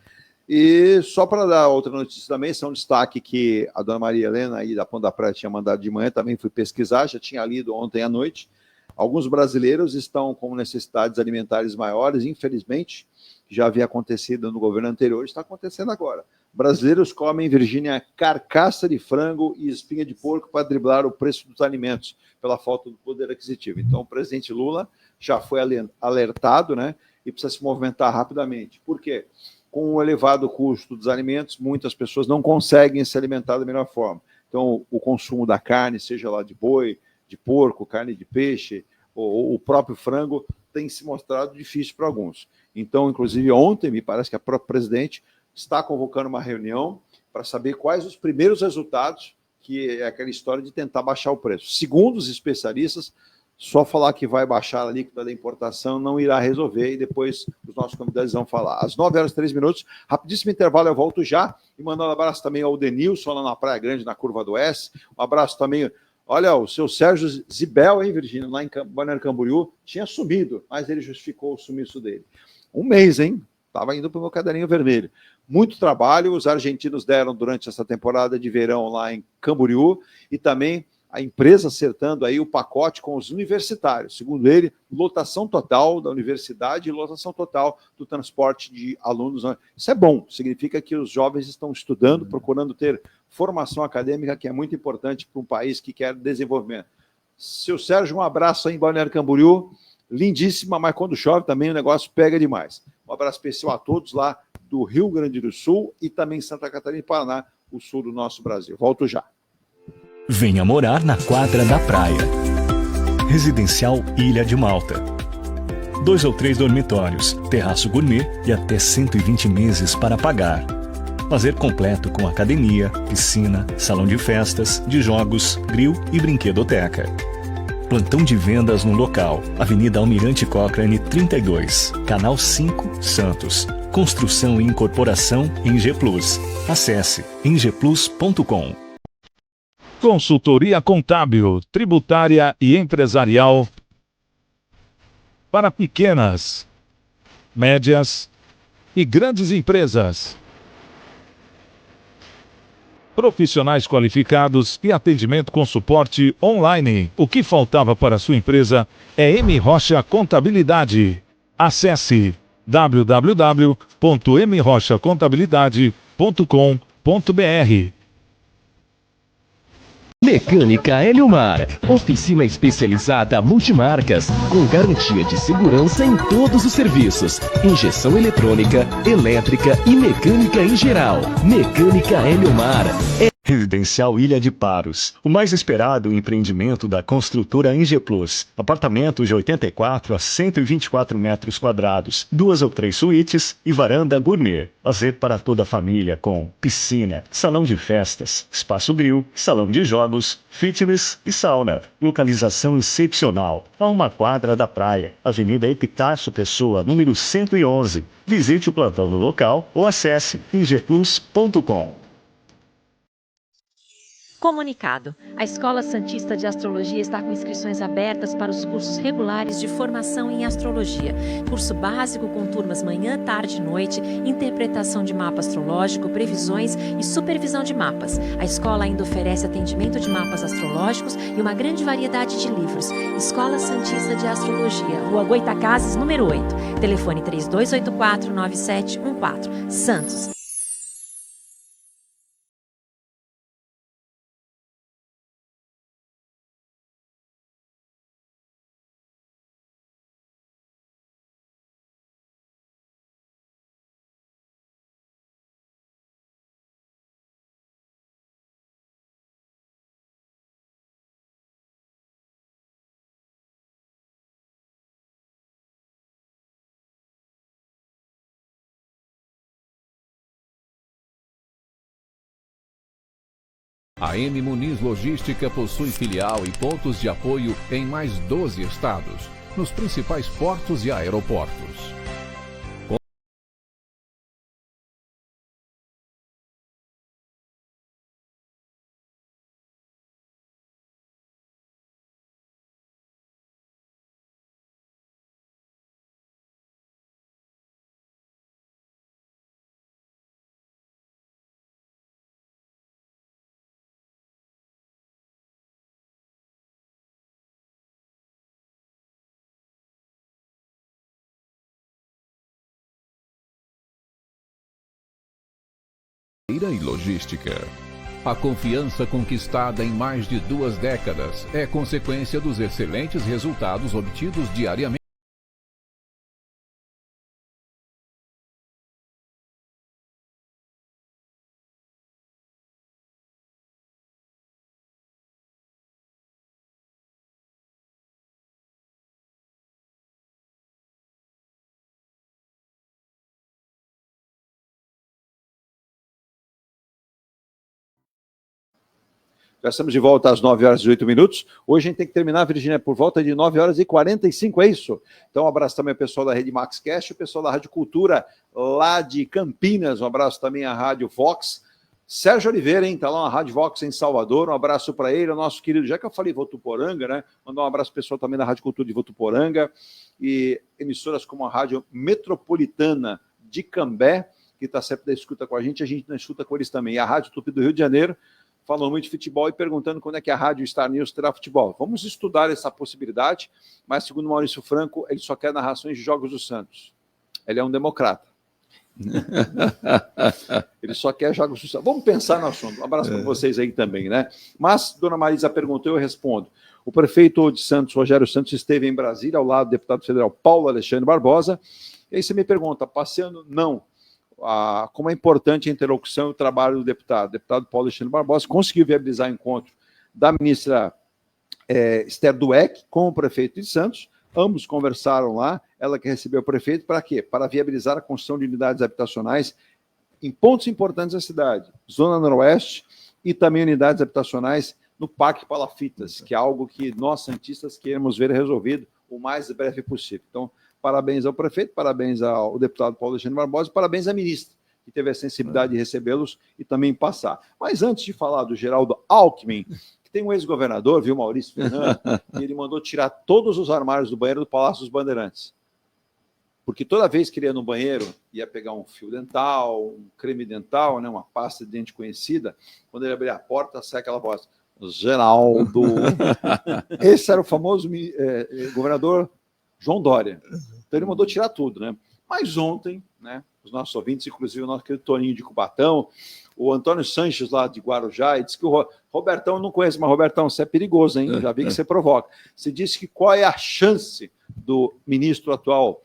Speaker 2: E só para dar outra notícia também, esse é um destaque que a dona Maria Helena aí da Ponta Praia tinha mandado de manhã, também fui pesquisar, já tinha lido ontem à noite. Alguns brasileiros estão com necessidades alimentares maiores, infelizmente, já havia acontecido no governo anterior, está acontecendo agora. Brasileiros comem, Virgínia, carcaça de frango e espinha de porco para driblar o preço dos alimentos, pela falta do poder aquisitivo. Então, o presidente Lula já foi alertado, né, e precisa se movimentar rapidamente. Por quê? Com o elevado custo dos alimentos, muitas pessoas não conseguem se alimentar da melhor forma. Então, o consumo da carne, seja lá de boi, de porco, carne de peixe, ou o próprio frango, tem se mostrado difícil para alguns. Então, inclusive, ontem, me parece que a própria presidente está convocando uma reunião para saber quais os primeiros resultados, que é aquela história de tentar baixar o preço. Segundo os especialistas, só falar que vai baixar a alíquota da importação não irá resolver, e depois os nossos convidados vão falar. Às 9h03, rapidíssimo intervalo, eu volto já, e mandando um abraço também ao Denilson, lá na Praia Grande, na Curva do Oeste. Um abraço também, olha, o seu Sérgio Zibel, hein, Virgínia, lá em Balneário Camboriú, tinha sumido, mas ele justificou o sumiço dele. Um mês, hein? Estava indo para o meu caderninho vermelho. Muito trabalho, os argentinos deram durante essa temporada de verão lá em Camboriú, e também a empresa acertando aí o pacote com os universitários. Segundo ele, lotação total da universidade e lotação total do transporte de alunos. Isso é bom, significa que os jovens estão estudando, procurando ter formação acadêmica, que é muito importante para um país que quer desenvolvimento. Seu Sérgio, um abraço aí em Balneário Camboriú, lindíssima, mas quando chove também o negócio pega demais. Um abraço especial a todos lá do Rio Grande do Sul e também Santa Catarina e Paraná, o sul do nosso Brasil. Volto já.
Speaker 7: Venha morar na quadra da praia. Residencial Ilha de Malta. 2 ou 3 dormitórios, terraço gourmet e até 120 meses para pagar. Lazer completo com academia, piscina, salão de festas, de jogos, grill e brinquedoteca. Plantão de vendas no local. Avenida Almirante Cochrane 32, Canal 5, Santos. Construção e incorporação em G+. Acesse engeplus.com.
Speaker 8: Consultoria contábil, tributária e empresarial para pequenas, médias e grandes empresas. Profissionais qualificados e atendimento com suporte online. O que faltava para sua empresa é M. Rocha Contabilidade. Acesse www.mrochacontabilidade.com.br.
Speaker 9: Mecânica Eliomar, oficina especializada multimarcas, com garantia de segurança em todos os serviços, injeção eletrônica, elétrica e mecânica em geral. Mecânica Eliomar.
Speaker 7: Residencial Ilha de Paros, o mais esperado empreendimento da construtora Eng Plus. Apartamentos de 84 a 124 metros quadrados, 2 ou 3 suítes e varanda gourmet. Lazer para toda a família com piscina, salão de festas, espaço grill, salão de jogos, fitness e sauna. Localização excepcional, a uma quadra da praia. Avenida Epitácio Pessoa, número 111. Visite o plantão no local ou acesse engeplus.com.
Speaker 10: Comunicado. A Escola Santista de Astrologia está com inscrições abertas para os cursos regulares de formação em astrologia. Curso básico com turmas manhã, tarde e noite, interpretação de mapa astrológico, previsões e supervisão de mapas. A escola ainda oferece atendimento de mapas astrológicos e uma grande variedade de livros. Escola Santista de Astrologia, Rua Goitacazes, número 8. Telefone 3284-9714. Santos.
Speaker 11: A M Muniz Logística possui filial e pontos de apoio em mais 12 estados, nos principais portos e aeroportos. E logística. A confiança conquistada em mais de 2 décadas é consequência dos excelentes resultados obtidos diariamente.
Speaker 2: Já estamos de volta às 9 horas e 8 minutos. Hoje a gente tem que terminar, Virgínia, por volta de 9 horas e 45, é isso? Então, um abraço também ao pessoal da Rede MaxCast, o pessoal da Rádio Cultura, lá de Campinas, um abraço também à Rádio Vox. Sérgio Oliveira, hein? Está lá na Rádio Vox em Salvador, um abraço para ele, o nosso querido, já que eu falei Votuporanga, né? Mandar um abraço pessoal também da Rádio Cultura de Votuporanga e emissoras como a Rádio Metropolitana de Cambé, que está sempre da escuta com a gente não escuta com eles também. E a Rádio Tupi do Rio de Janeiro, falando muito de futebol e perguntando quando é que a Rádio Star News terá futebol. Vamos estudar essa possibilidade, mas segundo o Maurício Franco, ele só quer narrações de jogos do Santos. Ele é um democrata. Ele só quer jogos do Santos. Vamos pensar no assunto. Um abraço para vocês aí também, né? Mas, dona Marisa perguntou, eu respondo. O prefeito de Santos, Rogério Santos, esteve em Brasília, ao lado do deputado federal Paulo Alexandre Barbosa. E aí você me pergunta, passeando? Não. Como é importante a interlocução e o trabalho do deputado. O deputado Paulo Alexandre Barbosa conseguiu viabilizar o encontro da ministra Esther Dweck com o prefeito de Santos. Ambos conversaram lá, ela que recebeu o prefeito, para quê? Para viabilizar a construção de unidades habitacionais em pontos importantes da cidade, Zona Noroeste e também unidades habitacionais no Parque Palafitas, que é algo que nós, santistas, queremos ver resolvido o mais breve possível. Então, parabéns ao prefeito, parabéns ao deputado Paulo Alexandre Barbosa, parabéns à ministra, que teve a sensibilidade de recebê-los e também passar. Mas antes de falar do Geraldo Alckmin, que tem um ex-governador, viu, Maurício Fernando, e ele mandou tirar todos os armários do banheiro do Palácio dos Bandeirantes. Porque toda vez que ele ia no banheiro, ia pegar um fio dental, um creme dental, né, uma pasta de dente conhecida, quando ele abria a porta, sai aquela voz, Geraldo. Esse era o famoso governador João Dória. Então ele mandou tirar tudo, né? Mas ontem, né, os nossos ouvintes, inclusive o nosso querido Toninho de Cubatão, o Antônio Sanches lá de Guarujá, disse que o Robertão, eu não conheço, mas Robertão, você é perigoso, hein? Já vi que você provoca. Você disse que qual é a chance do ministro atual,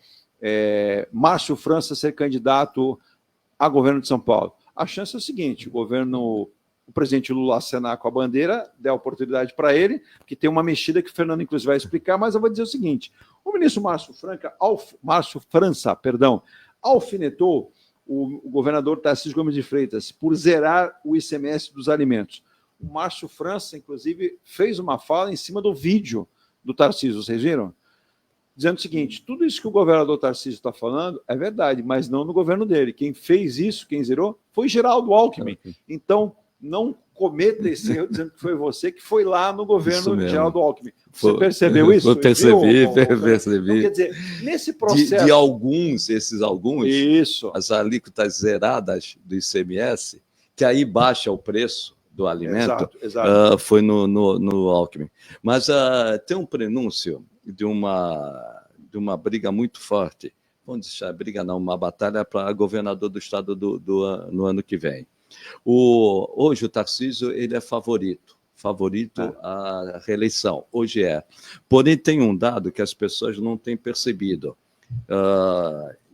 Speaker 2: Márcio França, ser candidato a governo de São Paulo? A chance é o seguinte, o presidente Lula acenar com a bandeira, der a oportunidade para ele, que tem uma mexida que o Fernando, inclusive, vai explicar, mas eu vou dizer o seguinte, o ministro Márcio França, alfinetou o governador Tarcísio Gomes de Freitas por zerar o ICMS dos alimentos. O Márcio França, inclusive, fez uma fala em cima do vídeo do Tarcísio, vocês viram? Dizendo o seguinte, tudo isso que o governador Tarcísio está falando é verdade, mas não no governo dele. Quem fez isso, quem zerou, foi Geraldo Alckmin. Então, não cometa esse erro dizendo que foi você que foi lá no governo de Geraldo Alckmin. Você percebeu isso?
Speaker 4: Eu percebi.
Speaker 2: Então, quer dizer, nesse processo...
Speaker 4: De alguns,
Speaker 2: isso.
Speaker 4: As alíquotas zeradas do ICMS, que aí baixa o preço do alimento,
Speaker 2: exato.
Speaker 4: Foi no Alckmin. Mas tem um prenúncio de uma briga muito forte, vamos deixar briga não, uma batalha para governador do estado no ano que vem. Hoje o Tarcísio ele é favorito à reeleição, hoje é. Porém, tem um dado que as pessoas não têm percebido.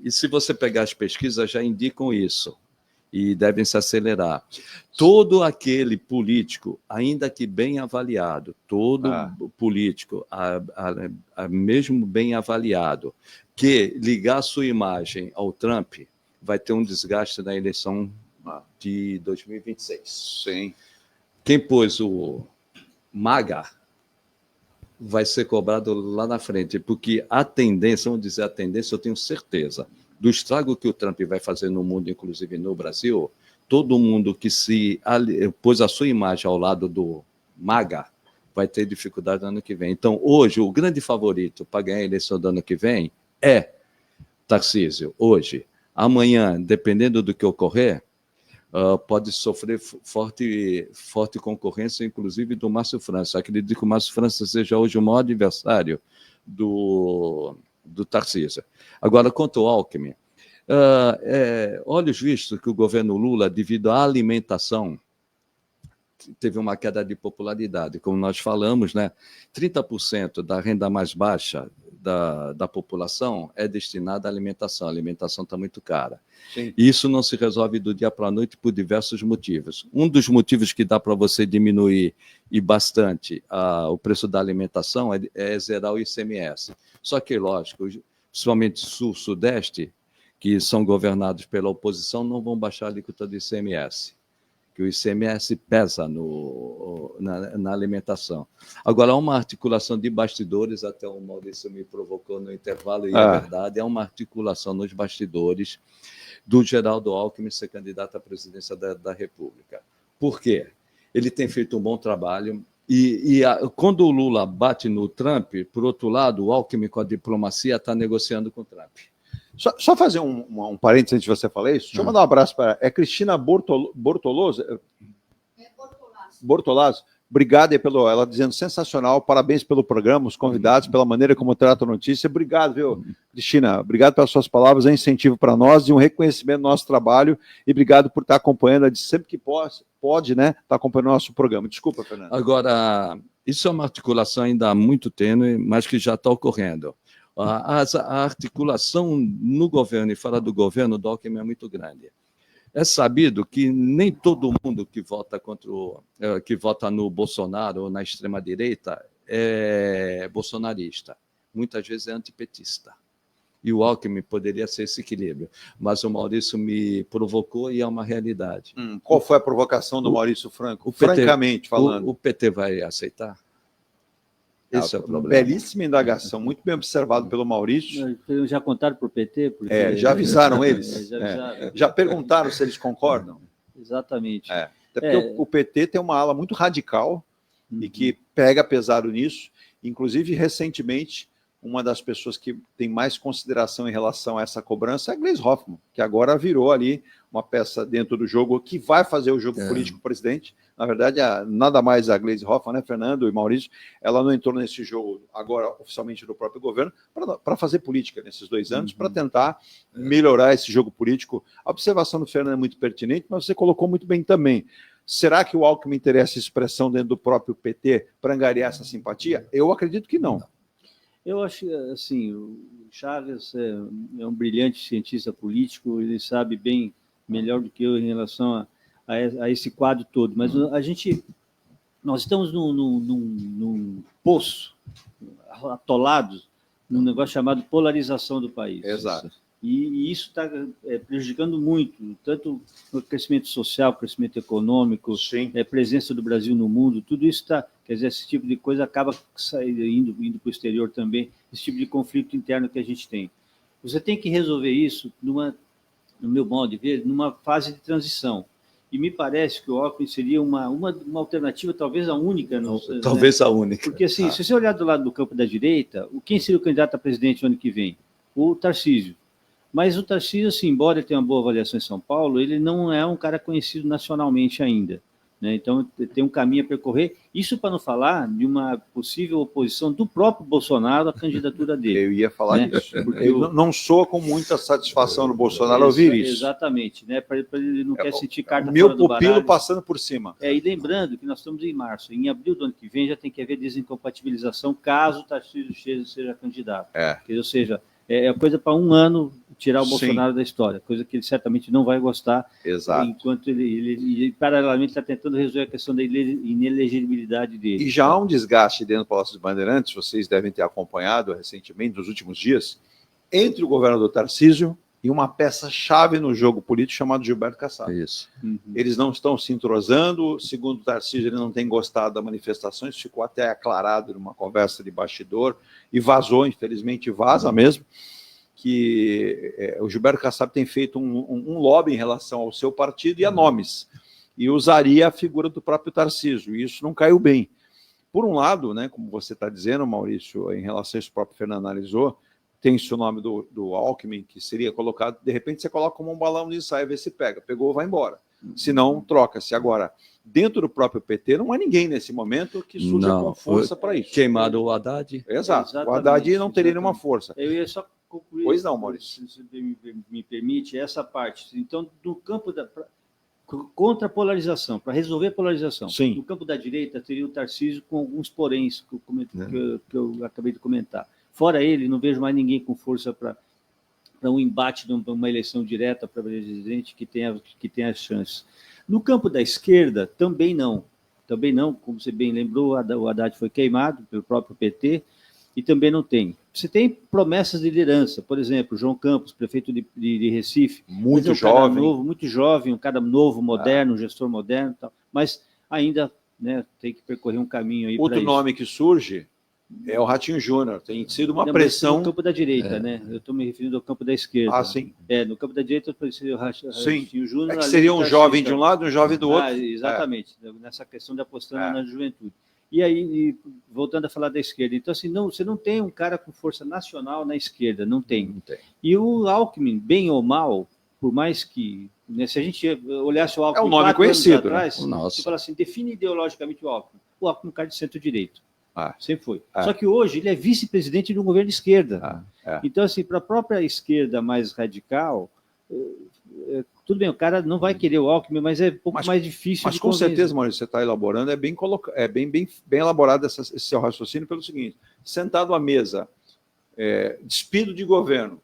Speaker 4: E se você pegar as pesquisas, já indicam isso, e devem se acelerar. Todo aquele político, ainda que bem avaliado, político, mesmo bem avaliado, que ligar a sua imagem ao Trump, vai ter um desgaste na eleição de 2026.
Speaker 2: Sim.
Speaker 4: Quem pôs o MAGA vai ser cobrado lá na frente, porque a tendência, vamos dizer a tendência, eu tenho certeza, do estrago que o Trump vai fazer no mundo, inclusive no Brasil, todo mundo que se pôs a sua imagem ao lado do MAGA vai ter dificuldade no ano que vem. Então, hoje, o grande favorito para ganhar a eleição do ano que vem é Tarcísio, hoje. Amanhã, dependendo do que ocorrer, pode sofrer forte concorrência, inclusive do Márcio França. Acredito que o Márcio França seja hoje o maior adversário do Tarcísio. Agora, quanto ao Alckmin, olhos vistos que o governo Lula, devido à alimentação, teve uma queda de popularidade. Como nós falamos, né, 30% da renda mais baixa da população é destinada à alimentação. A alimentação está muito cara. Sim. E isso não se resolve do dia para a noite por diversos motivos. Um dos motivos que dá para você diminuir e bastante o preço da alimentação é zerar o ICMS. Só que, lógico, principalmente Sul, Sudeste, que são governados pela oposição, não vão baixar a alíquota do ICMS. que o ICMS pesa na alimentação. Agora, há uma articulação de bastidores, até o Maurício me provocou no intervalo, e é verdade, é uma articulação nos bastidores do Geraldo Alckmin ser candidato à presidência da República. Por quê? Ele tem feito um bom trabalho, quando o Lula bate no Trump, por outro lado, o Alckmin, com a diplomacia, está negociando com o Trump.
Speaker 2: Só fazer um parênteses antes de você falar isso. Deixa eu mandar um abraço para... É Cristina Bortolozzo? Bortolazzo. Obrigado aí ela dizendo sensacional, parabéns pelo programa, os convidados, pela maneira como trata a notícia. Obrigado, viu, Cristina? Obrigado pelas suas palavras, é um incentivo para nós e um reconhecimento do nosso trabalho. E obrigado por estar acompanhando, sempre que pode, né, estar acompanhando o nosso programa. Desculpa, Fernando.
Speaker 4: Agora, isso é uma articulação ainda muito tênue, mas que já está ocorrendo. A articulação no governo e fora do governo do Alckmin é muito grande. É sabido que nem todo mundo que vota que vota no Bolsonaro ou na extrema-direita é bolsonarista. Muitas vezes é antipetista. E o Alckmin poderia ser esse equilíbrio. Mas o Maurício me provocou e é uma realidade.
Speaker 2: Qual foi a provocação do Maurício Franco? Francamente falando.
Speaker 4: O PT vai aceitar? Esse é o problema.
Speaker 2: Belíssima indagação, muito bem observado pelo Maurício.
Speaker 5: Já contaram para o PT?
Speaker 2: Já avisaram eles? Já perguntaram se eles concordam?
Speaker 5: Exatamente.
Speaker 2: Até porque o PT tem uma ala muito radical e que pega pesado nisso. Inclusive, recentemente, uma das pessoas que tem mais consideração em relação a essa cobrança é a Gleisi Hoffmann, que agora virou ali uma peça dentro do jogo que vai fazer o jogo político presidente. Na verdade, nada mais a Gleisi Hoffmann, né, Fernando e Maurício, ela não entrou nesse jogo agora oficialmente do próprio governo para fazer política nesses 2 anos, para tentar melhorar esse jogo político. A observação do Fernando é muito pertinente, mas você colocou muito bem também. Será que o Alckmin teria essa expressão dentro do próprio PT para angariar essa simpatia? Eu acredito que não.
Speaker 5: Eu acho, assim, o Chagas é um brilhante cientista político, ele sabe bem, melhor do que eu, em relação a esse quadro todo, mas nós estamos num poço, atolados, num negócio chamado polarização do país.
Speaker 2: Exato.
Speaker 5: E isso está prejudicando muito, tanto o crescimento social, crescimento econômico, a presença do Brasil no mundo, tudo isso está... Quer dizer, esse tipo de coisa acaba indo para o exterior também, esse tipo de conflito interno que a gente tem. Você tem que resolver isso, no meu modo de ver, numa fase de transição. E me parece que o Alckmin seria uma alternativa, talvez a única.
Speaker 4: Talvez a única.
Speaker 5: Porque, assim, se você olhar do lado do campo da direita, quem seria o candidato a presidente no ano que vem? O Tarcísio. Mas o Tarcísio, assim, embora ele tenha uma boa avaliação em São Paulo, ele não é um cara conhecido nacionalmente ainda. Né? Então, tem um caminho a percorrer. Isso para não falar de uma possível oposição do próprio Bolsonaro à candidatura dele.
Speaker 2: Eu ia falar disso. Porque não soa com muita satisfação no Bolsonaro ouvir isso.
Speaker 5: Exatamente. Né? Ele não quer sentir carta
Speaker 2: meu
Speaker 5: fora do baralho.
Speaker 2: pupilo passando por cima.
Speaker 5: E lembrando que nós estamos em março. Em abril do ano que vem já tem que haver desincompatibilização caso o Tarcísio seja candidato. Ou seja, é coisa para 1 ano tirar o Bolsonaro da história, coisa que ele certamente não vai gostar.
Speaker 2: Exato.
Speaker 5: Enquanto ele paralelamente está tentando resolver a questão da inelegibilidade dele.
Speaker 2: E já há um desgaste dentro do Palácio dos Bandeirantes, vocês devem ter acompanhado recentemente, nos últimos dias, entre o governador Tarcísio e uma peça-chave no jogo político chamado Gilberto Kassab.
Speaker 4: Isso.
Speaker 2: Eles não estão se entrosando, segundo o Tarcísio, ele não tem gostado da manifestação, isso ficou até aclarado numa conversa de bastidor, e vazou, infelizmente vaza mesmo, que o Gilberto Kassab tem feito um lobby em relação ao seu partido e a nomes, e usaria a figura do próprio Tarcísio, e isso não caiu bem. Por um lado, né, como você está dizendo, Maurício, em relação a isso, o próprio Fernando analisou, tem-se o nome do Alckmin, que seria colocado, de repente você coloca como um balão de ensaio, vê se pega, pegou, vai embora. Se não, troca-se. Agora, dentro do próprio PT, não há ninguém nesse momento que surja com força para isso.
Speaker 4: Queimado o Haddad.
Speaker 2: Exato. O Haddad não teria nenhuma força.
Speaker 5: Eu ia só concluir.
Speaker 2: Pois não, Maurício.
Speaker 5: Se me permite, essa parte. Então, no campo contra a polarização, para resolver a polarização.
Speaker 2: Sim.
Speaker 5: No campo da direita, teria o Tarcísio com alguns poréns que eu acabei de comentar. Fora ele, não vejo mais ninguém com força para um embate, uma eleição direta para presidente que tenha chances. No campo da esquerda, também não. Também não, como você bem lembrou, o Haddad foi queimado pelo próprio PT, E também não tem. Você tem promessas de liderança, por exemplo, João Campos, prefeito de Recife.
Speaker 2: Muito
Speaker 5: um cara
Speaker 2: jovem.
Speaker 5: novo, muito jovem, um cara novo, moderno, um gestor moderno, tal, mas ainda, né, tem que percorrer um caminho aí.
Speaker 2: Outro nome que surge é o Ratinho Júnior. Tem sido uma pressão.
Speaker 5: No campo da direita, né? Eu estou me referindo ao campo da esquerda.
Speaker 2: Ah, sim.
Speaker 5: No campo da direita, eu pensei o Ratinho Júnior.
Speaker 2: É que seria um jovem de um lado e um jovem do outro.
Speaker 5: Exatamente, nessa questão de apostando na juventude. E aí, voltando a falar da esquerda, então, assim, você não tem um cara com força nacional na esquerda, não tem.
Speaker 4: Não tem.
Speaker 5: E o Alckmin, bem ou mal, por mais que, né, se a gente olhasse o Alckmin
Speaker 2: é um nome conhecido,
Speaker 5: atrás,
Speaker 2: né?
Speaker 5: você fala assim, define ideologicamente o Alckmin. O Alckmin é um cara de centro-direito. Sempre foi.
Speaker 2: Ah.
Speaker 5: Só que hoje ele é vice-presidente de um governo de esquerda. Então, assim, para a própria esquerda mais radical, tudo bem, o cara não vai querer o Alckmin, mas é um pouco mais difícil.
Speaker 2: Mas
Speaker 5: de
Speaker 2: com
Speaker 5: convencer.
Speaker 2: certeza, Maurício, você está elaborando, bem elaborado esse seu raciocínio pelo seguinte: sentado à mesa, despido de governo,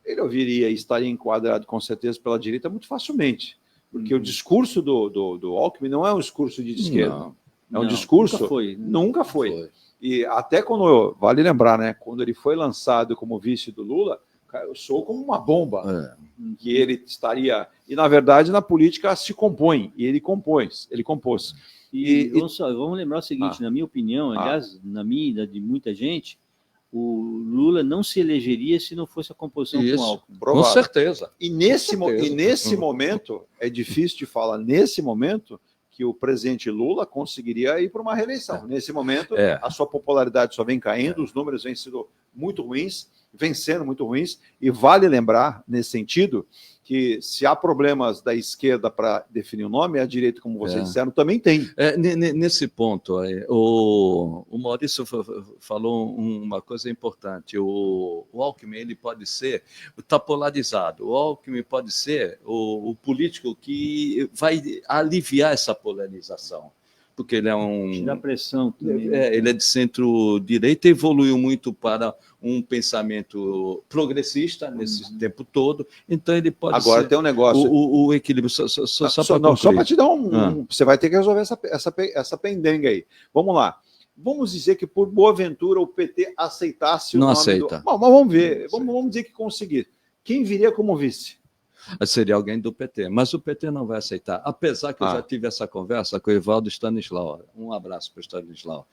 Speaker 2: ele ouviria e estaria enquadrado com certeza pela direita muito facilmente, porque o discurso do Alckmin não é um discurso de esquerda, é um discurso... Nunca foi. E até quando, vale lembrar, né, quando ele foi lançado como vice do Lula, eu sou como uma bomba, que ele estaria... E, na verdade, na política se compõe, e ele compôs.
Speaker 5: Vamos lembrar o seguinte, na minha opinião, aliás, na minha e de muita gente, o Lula não se elegeria se não fosse a composição com o Alckmin.
Speaker 4: Com certeza.
Speaker 2: E nesse momento, é difícil de falar, nesse momento, que o presidente Lula conseguiria ir para uma reeleição. Nesse momento, a sua popularidade só vem caindo, os números vêm sendo muito ruins, e vale lembrar, nesse sentido, que se há problemas da esquerda para definir o nome, a direita, como vocês disseram, também tem.
Speaker 4: Nesse ponto, o Maurício falou uma coisa importante. O Alckmin, ele pode ser, está polarizado, o Alckmin pode ser o político que vai aliviar essa polarização. Porque ele é
Speaker 5: tirar pressão também.
Speaker 4: Ele é de centro-direita, evoluiu muito para um pensamento progressista nesse tempo todo, então ele pode
Speaker 2: Agora
Speaker 4: ser
Speaker 2: tem um negócio...
Speaker 4: O equilíbrio, só
Speaker 2: para te dar você vai ter que resolver essa pendenga aí. Vamos lá. Vamos dizer que, por boa ventura, o PT aceitasse o nome...
Speaker 4: Não aceita.
Speaker 2: Mas vamos ver. Vamos dizer que conseguir. Quem viria como vice?
Speaker 4: Seria alguém do PT, mas o PT não vai aceitar, apesar que eu já tive essa conversa com o Evaldo Stanislau. Um abraço para o Stanislau.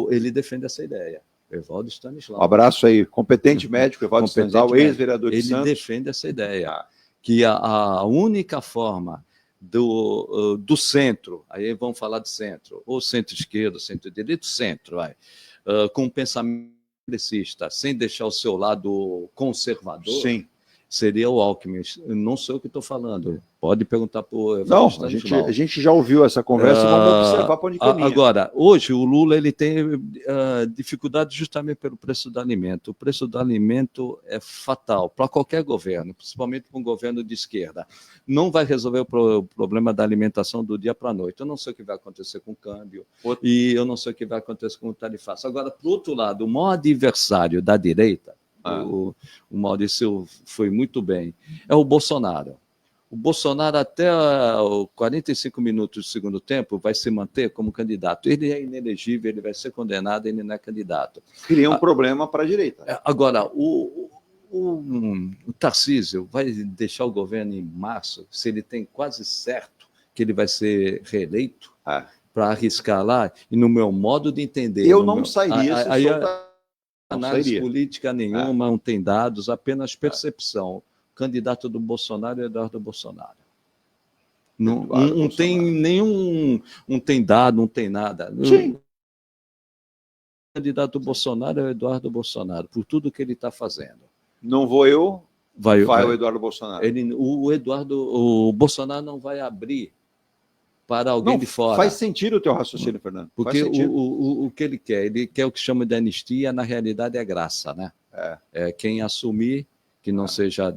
Speaker 4: Ele defende essa ideia. Evaldo Stanislau.
Speaker 2: Um abraço aí, competente médico, Evaldo Stanislau, ex-vereador de Santos.
Speaker 4: Ele defende essa ideia, que a única forma do centro, aí vamos falar de centro, ou centro-esquerda, centro-direita, centro, com um pensamento progressista, sem deixar o seu lado conservador.
Speaker 2: Sim.
Speaker 4: Seria o Alckmin. Não sei o que estou falando. Pode perguntar para o
Speaker 2: Não, a gente já ouviu essa conversa, vamos observar para onde caminha.
Speaker 4: Agora, hoje, o Lula ele tem dificuldade justamente pelo preço do alimento. O preço do alimento é fatal para qualquer governo, principalmente para um governo de esquerda. Não vai resolver o problema da alimentação do dia para a noite. Eu não sei o que vai acontecer com o câmbio, e eu não sei o que vai acontecer com o tarifaço. Agora, por outro lado, o maior adversário da direita, o Maurício foi muito bem, é o Bolsonaro. O Bolsonaro, até 45 minutos do segundo tempo, vai se manter como candidato. Ele é inelegível, ele vai ser condenado, ele não é candidato.
Speaker 2: Cria um problema para a direita.
Speaker 4: Agora, o Tarcísio vai deixar o governo em março, se ele tem quase certo que ele vai ser reeleito, para arriscar lá, e no meu modo de entender...
Speaker 2: Eu não sairia se
Speaker 4: análise política nenhuma, não tem dados, apenas percepção. O candidato do Bolsonaro é Eduardo Bolsonaro. Não tem nenhum... Não tem dado, não tem nada.
Speaker 2: Sim.
Speaker 4: O candidato do Bolsonaro é o Eduardo Bolsonaro, por tudo que ele está fazendo.
Speaker 2: Não vou eu, vai o Eduardo Bolsonaro.
Speaker 4: O Bolsonaro não vai abrir para alguém de fora.
Speaker 2: Faz sentido o teu raciocínio, Fernando.
Speaker 4: Porque o que ele quer o que chama de anistia, na realidade é graça, né? É quem assumir que não seja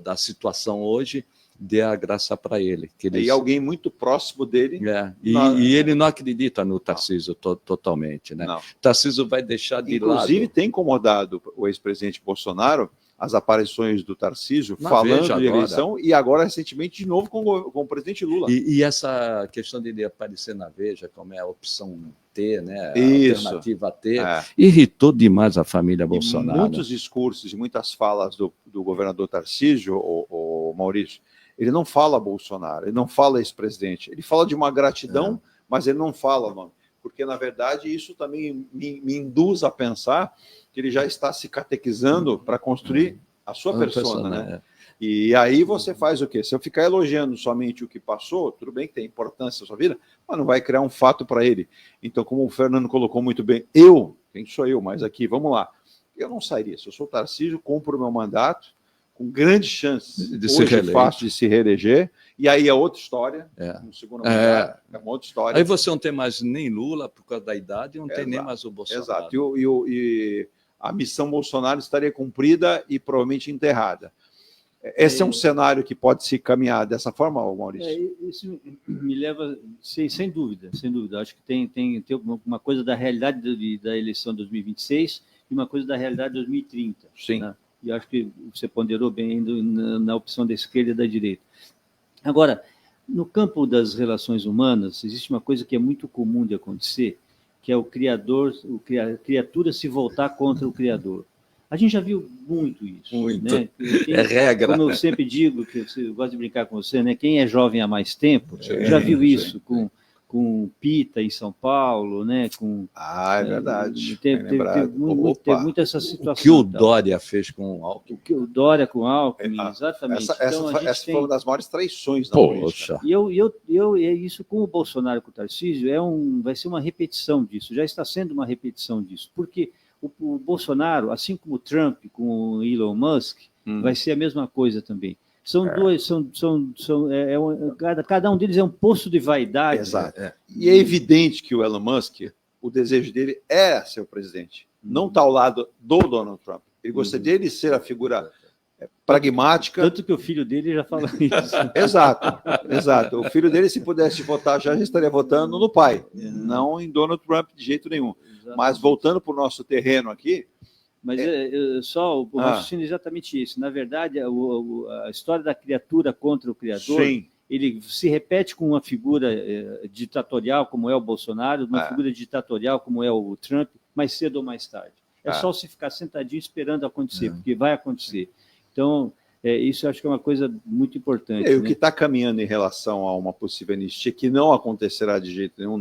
Speaker 4: da situação hoje, dê a graça para ele.
Speaker 2: E alguém muito próximo dele...
Speaker 4: E ele não acredita no Tarcísio totalmente, né?
Speaker 2: Não.
Speaker 4: Tarcísio vai deixar de lado...
Speaker 2: Inclusive tem incomodado o ex-presidente Bolsonaro as aparições do Tarcísio
Speaker 4: Na
Speaker 2: falando
Speaker 4: Veja
Speaker 2: de
Speaker 4: agora.
Speaker 2: eleição e agora recentemente de novo com o presidente Lula.
Speaker 4: E essa questão de ele aparecer na Veja, como é a opção T, né? A
Speaker 2: Isso.
Speaker 4: alternativa T,
Speaker 2: É.
Speaker 4: irritou demais a família
Speaker 2: E
Speaker 4: Bolsonaro.
Speaker 2: muitos discursos e muitas falas do governador Tarcísio, o Maurício, ele não fala Bolsonaro, ele não fala ex-presidente, ele fala de uma gratidão, mas ele não fala o nome. Porque, na verdade, isso também me induz a pensar que ele já está se catequizando para construir a sua persona, né? E aí você faz o quê? Se eu ficar elogiando somente o que passou, tudo bem que tem importância na sua vida, mas não vai criar um fato para ele. Então, como o Fernando colocou muito bem, quem sou eu? Mas aqui, vamos lá. Eu não sairia. Se eu sou Tarcísio, cumpro o meu mandato, com grandes chances
Speaker 4: de ser reeleito.
Speaker 2: fácil de se reeleger, e aí é outra história, no segundo mandato, é uma outra história.
Speaker 4: Aí você não tem mais nem Lula por causa da idade, não tem nem mais o Bolsonaro.
Speaker 2: Exato, e a missão Bolsonaro estaria cumprida e provavelmente enterrada. Esse é um cenário que pode se caminhar dessa forma, Maurício?
Speaker 5: Isso me leva, sem dúvida, sem dúvida. Acho que tem uma coisa da realidade da eleição de 2026 e uma coisa da realidade de 2030.
Speaker 2: Sim.
Speaker 5: Né? E acho que você ponderou bem na opção da esquerda e da direita. Agora, no campo das relações humanas, existe uma coisa que é muito comum de acontecer, que é a criatura se voltar contra o Criador. A gente já viu muito isso.
Speaker 4: Muito.
Speaker 5: Né?
Speaker 4: É regra.
Speaker 5: Como eu sempre digo, que eu gosto de brincar com você, né? Quem é jovem há mais tempo já viu isso com Pita em São Paulo, né?
Speaker 2: É verdade.
Speaker 5: Teve muito essa situação.
Speaker 4: O que o Dória fez com o Alckmin.
Speaker 5: O que o Dória com o Alckmin, exatamente.
Speaker 2: Essa foi uma das maiores traições da
Speaker 4: política.
Speaker 5: E isso com o Bolsonaro e com o Tarcísio vai ser uma repetição disso, já está sendo uma repetição disso, porque o Bolsonaro, assim como o Trump com o Elon Musk, vai ser a mesma coisa também. São dois, cada um deles é um poço de vaidade.
Speaker 2: Exato. E é evidente que o Elon Musk, o desejo dele é ser o presidente, não está ao lado do Donald Trump. Ele gostaria dele ser a figura pragmática.
Speaker 5: Tanto que o filho dele já fala isso.
Speaker 2: Exato. O filho dele, se pudesse votar, já estaria votando no pai, não em Donald Trump de jeito nenhum. Exatamente. Mas voltando para o nosso terreno aqui.
Speaker 5: Mas o raciocínio é exatamente isso. Na verdade, a história da criatura contra o Criador, ele se repete com uma figura ditatorial, como é o Bolsonaro, uma figura ditatorial, como é o Trump, mais cedo ou mais tarde. É só se ficar sentadinho esperando acontecer, porque vai acontecer. Então, isso eu acho que é uma coisa muito importante.
Speaker 2: O que está caminhando em relação a uma possível anistia, que não acontecerá de jeito nenhum,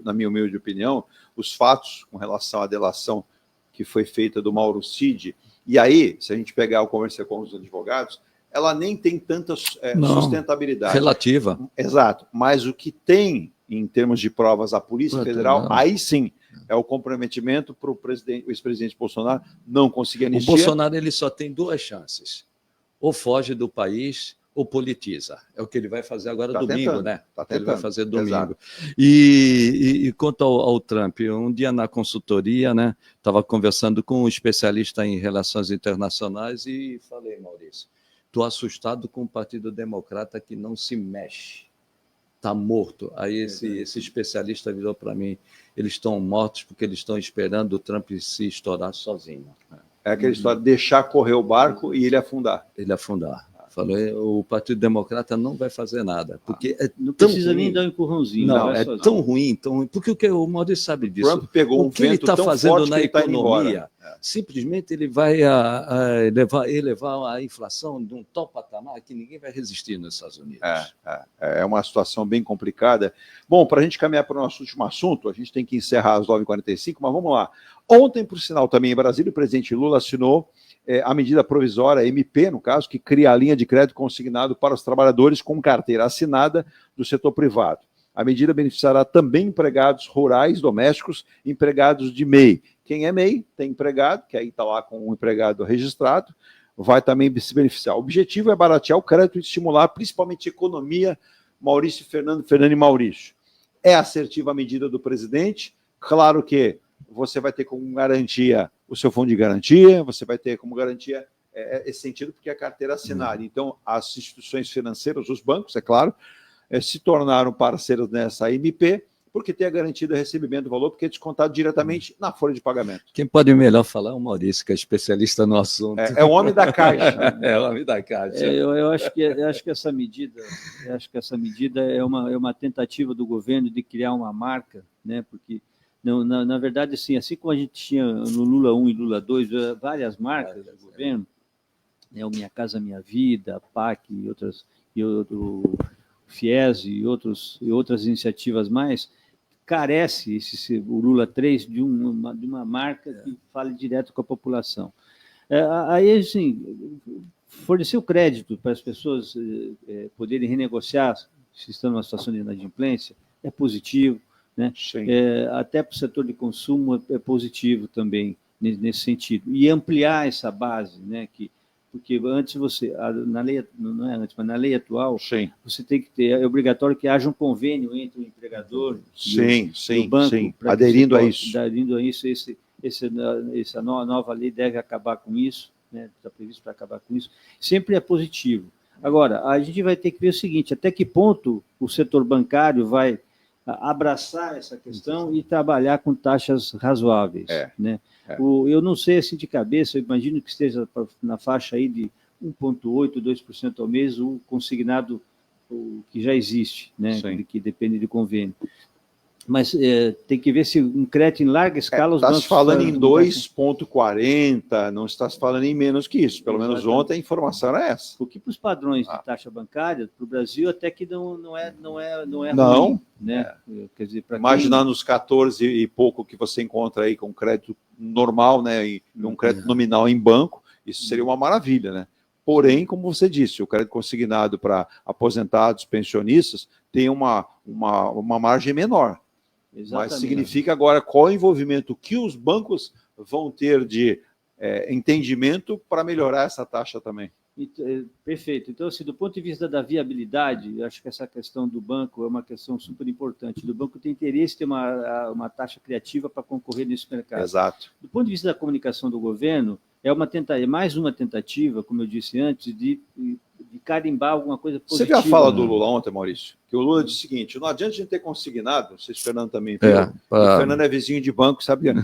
Speaker 2: na minha humilde opinião, os fatos com relação à delação que foi feita do Mauro Cid, e aí, se a gente pegar o conversar com os advogados, ela nem tem tanta sustentabilidade.
Speaker 4: Relativa.
Speaker 2: Exato, mas o que tem em termos de provas a Polícia Federal, aí sim, é o comprometimento para o ex-presidente Bolsonaro não conseguir anistia.
Speaker 4: O Bolsonaro ele só tem duas chances, ou foge do país ou politiza. É o que ele vai fazer agora domingo, né? Ele vai fazer domingo. E quanto ao Trump, um dia na consultoria, né, estava conversando com um especialista em relações internacionais e falei, Maurício, estou assustado com o Partido Democrata que não se mexe. Está morto. Aí esse especialista virou para mim, eles estão mortos porque eles estão esperando o Trump se estourar sozinho.
Speaker 2: É aquela história de deixar correr o barco e ele afundar.
Speaker 4: Ele afundar. Falou, o Partido Democrata não vai fazer nada, porque
Speaker 5: não precisa nem dar um empurrãozinho.
Speaker 4: Não, é tão ruim, porque o Maurício sabe disso.
Speaker 2: Trump pegou
Speaker 4: o que ele está fazendo na economia, simplesmente ele vai elevar a inflação de um tal patamar que ninguém vai resistir nos Estados Unidos.
Speaker 2: É uma situação bem complicada. Bom, para a gente caminhar para o nosso último assunto, a gente tem que encerrar às 9h45, mas vamos lá. Ontem, por sinal, também em Brasília, o presidente Lula assinou a medida provisória, MP, no caso, que cria a linha de crédito consignado para os trabalhadores com carteira assinada do setor privado. A medida beneficiará também empregados rurais, domésticos, empregados de MEI. Quem é MEI tem empregado, que aí está lá com um empregado registrado, vai também se beneficiar. O objetivo é baratear o crédito e estimular principalmente a economia. Maurício e Fernando e Maurício. É assertiva a medida do presidente, claro que você vai ter como garantia o seu fundo de garantia, você vai ter como garantia esse sentido, porque é a carteira assinada. Então, as instituições financeiras, os bancos, é claro, se tornaram parceiros nessa MP, porque tem a garantia do recebimento do valor, porque é descontado diretamente na folha de pagamento.
Speaker 4: Quem pode melhor falar é o Maurício, que é especialista no assunto.
Speaker 2: É o homem da caixa.
Speaker 4: É o homem da caixa.
Speaker 5: Eu acho que essa medida é uma tentativa do governo de criar uma marca, né? Porque na verdade, assim como a gente tinha no Lula 1 e Lula 2 várias marcas do governo, né? O Minha Casa Minha Vida, a PAC e o FIES e outras iniciativas mais, carece o Lula 3 de uma marca que fale direto com a população. Aí, assim, fornecer o crédito para as pessoas poderem renegociar se estão numa situação de inadimplência é positivo, né? Até para o setor de consumo é positivo também nesse sentido. E ampliar essa base, né? Porque antes na lei, não é antes, mas na lei atual, você tem que ter, é obrigatório que haja um convênio entre o empregador e o banco.
Speaker 2: Aderindo a isso.
Speaker 5: Aderindo a isso, essa nova lei deve acabar com isso, né? Está previsto para acabar com isso. Sempre é positivo. Agora, a gente vai ter que ver o seguinte, até que ponto o setor bancário vai abraçar essa questão e trabalhar com taxas razoáveis, né? Eu não sei assim de cabeça, eu imagino que esteja na faixa aí de 1,8%, 2% ao mês, o consignado que já existe, né? Que depende de convênio. Mas tem que ver se um crédito em larga escala...
Speaker 2: Está se falando em 2,40, não está se falando em menos que isso. Pelo menos ontem a informação era essa.
Speaker 5: Porque para os padrões de taxa bancária, para o Brasil, até que não é
Speaker 2: não
Speaker 5: ruim, né? Quer dizer,
Speaker 2: imaginar nos 14 e pouco que você encontra aí com crédito normal, né, e um crédito nominal em banco, isso seria uma maravilha, né? Porém, como você disse, o crédito consignado para aposentados, pensionistas, tem uma margem menor.
Speaker 5: Exatamente.
Speaker 2: Mas significa agora qual o envolvimento que os bancos vão ter de entendimento para melhorar essa taxa também.
Speaker 5: Perfeito. Então, assim, do ponto de vista da viabilidade, eu acho que essa questão do banco é uma questão super importante. Do banco tem interesse em ter uma taxa criativa para concorrer nesse mercado.
Speaker 2: Exato.
Speaker 5: Do ponto de vista da comunicação do governo, é mais uma tentativa, como eu disse antes, de carimbar alguma coisa positiva.
Speaker 2: Você viu a fala do Lula ontem, Maurício? Que o Lula disse o seguinte, não adianta a gente ter consignado, não sei se o Fernando também viu, o Fernando é vizinho de banco, sabia?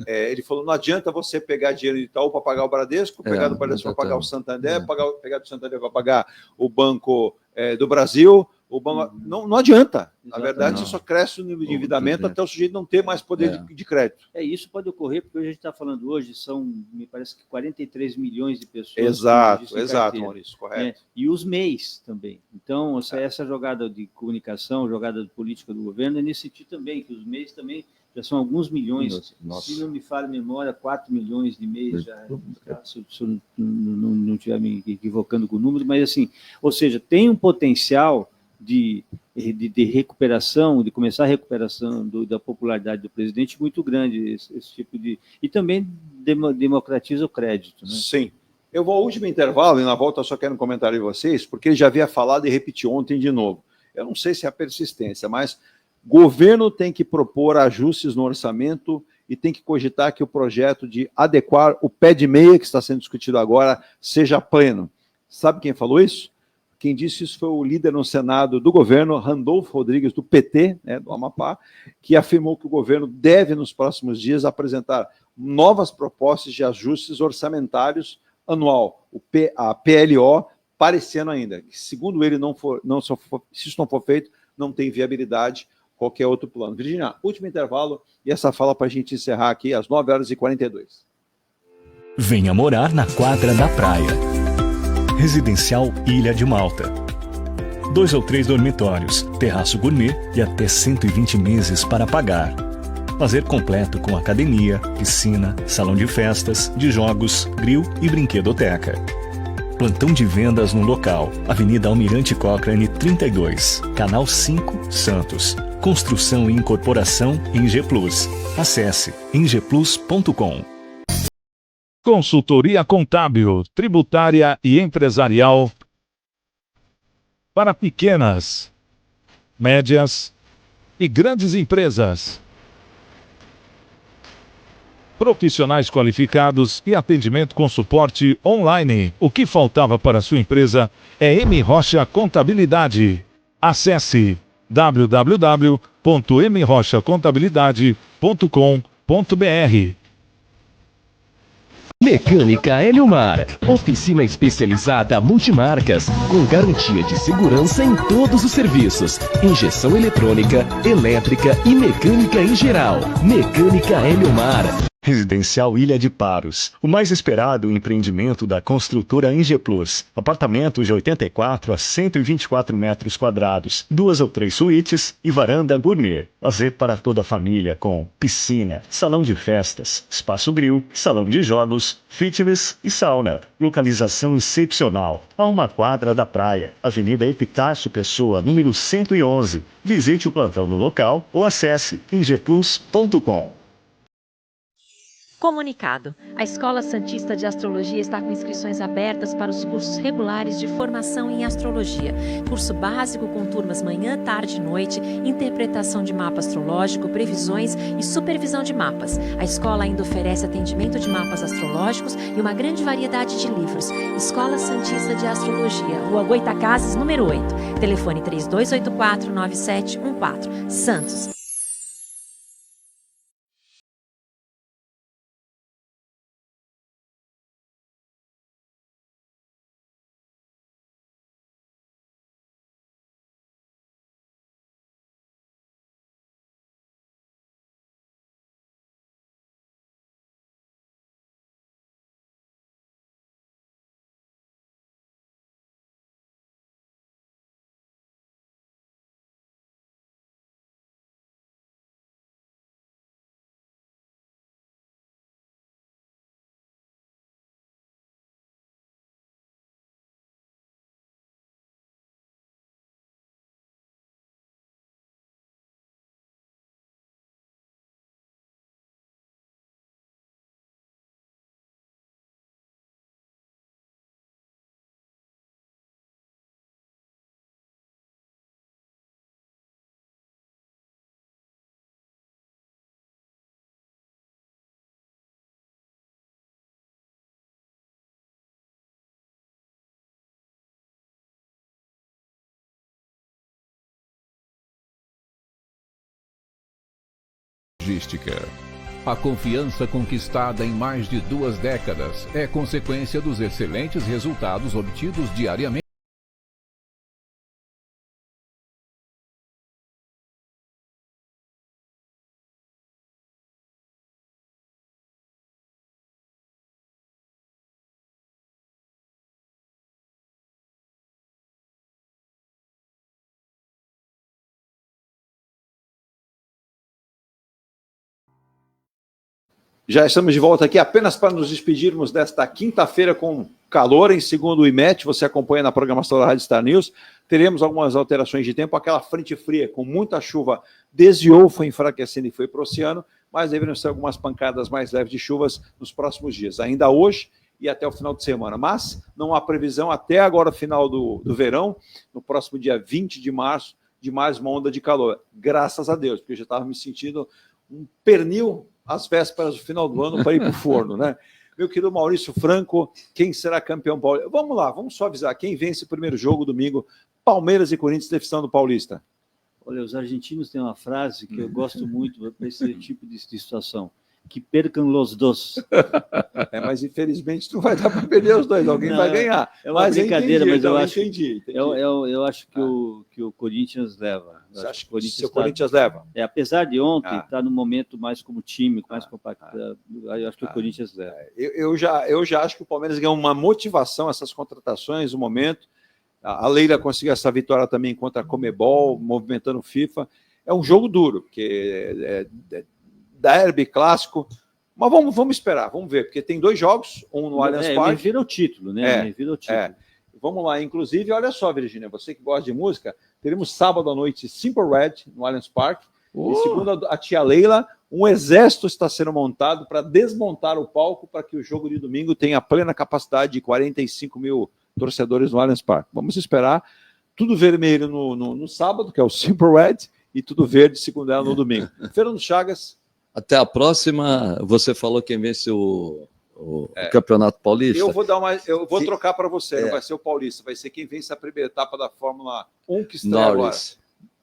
Speaker 2: Ele falou, não adianta você pegar dinheiro de Itaú para pagar o Bradesco, pegar do Bradesco para pagar o Santander, pegar do Santander para pagar o Banco do Brasil, o banco... não adianta. Na verdade, só cresce o nível de endividamento até o sujeito não ter mais poder de crédito.
Speaker 5: Isso pode ocorrer, porque hoje a gente está falando hoje, me parece que 43 milhões de pessoas.
Speaker 2: Exato, Maurício, correto.
Speaker 5: E os MEIs também. Então, essa jogada de comunicação, jogada de política do governo, é nesse sentido também, que os MEIs também já são alguns milhões. Se não me falha a memória, 4 milhões de MEIs já, se eu não estiver me equivocando com o número, mas assim, ou seja, tem um potencial de recuperação, de começar a recuperação da popularidade do presidente muito grande, esse tipo de... E também democratiza o crédito, né?
Speaker 2: Sim. Eu vou ao último intervalo e na volta eu só quero um comentário de vocês, porque ele já havia falado e repetiu ontem de novo. Eu não sei se é a persistência, mas governo tem que propor ajustes no orçamento e tem que cogitar que o projeto de adequar o pé de meia que está sendo discutido agora seja pleno. Sabe quem falou isso? Quem disse isso foi o líder no Senado do governo, Randolfo Rodrigues, do PT, né, do Amapá, que afirmou que o governo deve, nos próximos dias, apresentar novas propostas de ajustes orçamentários anual, a PLO, para esse ano ainda. Segundo ele, se isso não for feito, não tem viabilidade qualquer outro plano. Virginia, último intervalo, e essa fala para a gente encerrar aqui às 9h42.
Speaker 7: Venha morar na quadra da praia. Residencial Ilha de Malta. 2 ou 3 dormitórios, terraço gourmet e até 120 meses para pagar. Lazer completo com academia, piscina, salão de festas, de jogos, grill e brinquedoteca. Plantão de vendas no local, Avenida Almirante Cochrane 32, Canal 5, Santos. Construção e incorporação em G+. Acesse ngplus.com.
Speaker 8: Consultoria contábil, tributária e empresarial para pequenas, médias e grandes empresas. Profissionais qualificados e atendimento com suporte online. O que faltava para sua empresa é M. Rocha Contabilidade. Acesse www.mrochacontabilidade.com.br.
Speaker 9: Mecânica Eliomar, oficina especializada multimarcas, com garantia de segurança em todos os serviços, injeção eletrônica, elétrica e mecânica em geral. Mecânica Eliomar.
Speaker 7: Residencial Ilha de Paros, o mais esperado empreendimento da construtora Ingeplus. Apartamentos de 84 a 124 metros quadrados, 2 ou 3 suítes e varanda gourmet. Lazer para toda a família com piscina, salão de festas, espaço grill, salão de jogos, fitness e sauna. Localização excepcional, a 1 quadra da praia. Avenida Epitácio Pessoa, número 111. Visite o plantão no local ou acesse ingeplus.com.
Speaker 10: Comunicado. A Escola Santista de Astrologia está com inscrições abertas para os cursos regulares de formação em astrologia. Curso básico com turmas manhã, tarde e noite, interpretação de mapa astrológico, previsões e supervisão de mapas. A escola ainda oferece atendimento de mapas astrológicos e uma grande variedade de livros. Escola Santista de Astrologia, Rua Goitacazes, número 8. Telefone 3284-9714. Santos.
Speaker 11: Logística. A confiança conquistada em mais de 2 décadas é consequência dos excelentes resultados obtidos diariamente.
Speaker 2: Já estamos de volta aqui apenas para nos despedirmos desta quinta-feira com calor, em segundo o IMET, você acompanha na programação da Rádio Star News. Teremos algumas alterações de tempo, aquela frente fria com muita chuva desviou, foi enfraquecendo e foi para o oceano, mas deveriam ser algumas pancadas mais leves de chuvas nos próximos dias, ainda hoje e até o final de semana. Mas não há previsão até agora, final do verão, no próximo dia 20 de março, de mais uma onda de calor. Graças a Deus, porque eu já estava me sentindo um pernil às vésperas do final do ano para ir para o forno, né? Meu querido Maurício Franco, quem será campeão paulista? Vamos lá, vamos só avisar. Quem vence o primeiro jogo, domingo? Palmeiras e Corinthians, definição do Paulista.
Speaker 5: Olha, os argentinos têm uma frase que eu gosto muito para esse tipo de situação. Que percam los dos.
Speaker 2: Mas infelizmente não vai dar para perder os dois, alguém vai ganhar.
Speaker 5: É uma brincadeira, mas eu acho,
Speaker 2: entendi.
Speaker 5: Eu acho que o Corinthians leva.
Speaker 2: Você acha que o Corinthians leva?
Speaker 5: Apesar de ontem estar no momento mais como time, mais compactado, eu acho que o Corinthians leva.
Speaker 2: Eu já acho que o Palmeiras ganhou uma motivação, essas contratações, no momento. A Leila conseguiu essa vitória também contra a Comebol, movimentando o FIFA. É um jogo duro, porque derby, clássico, mas vamos esperar, vamos ver, porque tem 2 jogos, um no Allianz Parque.
Speaker 5: Me vira o título, né? Me vira o título.
Speaker 2: Vamos lá, inclusive, olha só, Virgínia, você que gosta de música, teremos sábado à noite Simple Red no Allianz Parque, e segundo a tia Leila, um exército está sendo montado para desmontar o palco para que o jogo de domingo tenha plena capacidade de 45 mil torcedores no Allianz Parque. Vamos esperar, tudo vermelho no sábado, que é o Simple Red, e tudo verde, segundo ela, no domingo. Fernando Chagas.
Speaker 4: Até a próxima. Você falou quem vence o Campeonato Paulista.
Speaker 2: Eu vou trocar para você, não vai ser o Paulista, vai ser quem vence a primeira etapa da Fórmula 1 que está agora.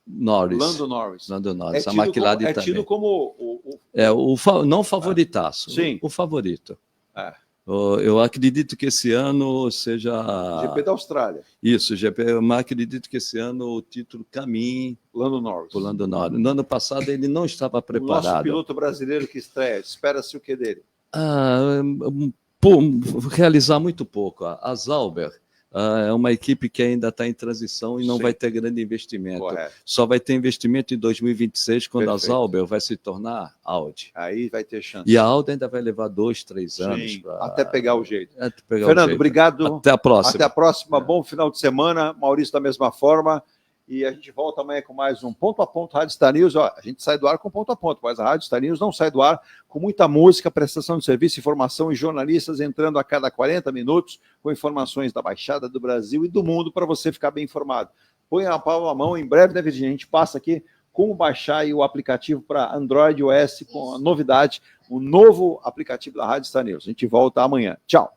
Speaker 4: Norris.
Speaker 2: Lando Norris.
Speaker 4: Lando Norris.
Speaker 2: É
Speaker 4: A
Speaker 2: tido
Speaker 4: McLaren
Speaker 2: como, é
Speaker 4: também.
Speaker 2: tido como
Speaker 4: Não favoritaço.
Speaker 2: Sim.
Speaker 4: O favorito.
Speaker 2: É.
Speaker 4: Eu acredito que esse ano seja...
Speaker 2: GP da Austrália.
Speaker 4: Isso, GP. Eu acredito que esse ano o título caminhe
Speaker 2: Lando Norris.
Speaker 4: para o Lando Norris. No ano passado ele não estava
Speaker 2: O nosso
Speaker 4: preparado.
Speaker 2: piloto brasileiro que estreia, espera-se o que dele?
Speaker 4: Realizar muito pouco. A Sauber é uma equipe que ainda está em transição e não
Speaker 2: Sim.
Speaker 4: vai ter grande investimento.
Speaker 2: Correto.
Speaker 4: Só vai ter investimento em 2026, quando
Speaker 2: Perfeito.
Speaker 4: a Sauber vai se tornar Audi.
Speaker 2: Aí vai ter chance.
Speaker 4: E a Audi ainda vai levar 2, 3 anos.
Speaker 2: Sim,
Speaker 4: pra-
Speaker 2: até pegar o jeito.
Speaker 4: até pegar o
Speaker 2: Fernando,
Speaker 4: jeito.
Speaker 2: obrigado.
Speaker 4: Até a próxima.
Speaker 2: Até a próxima. Bom final de semana. Maurício, da mesma forma. E a gente volta amanhã com mais um Ponto a Ponto Rádio Star News. Ó, a gente sai do ar com ponto a ponto, mas a Rádio Star News não sai do ar, com muita música, prestação de serviço, informação e jornalistas entrando a cada 40 minutos com informações da Baixada, do Brasil e do mundo para você ficar bem informado. Põe a palma na mão, em breve, né, Virginia? A gente passa aqui como baixar aí o aplicativo para Android e iOS com a novidade, o novo aplicativo da Rádio Star News. A gente volta amanhã. Tchau.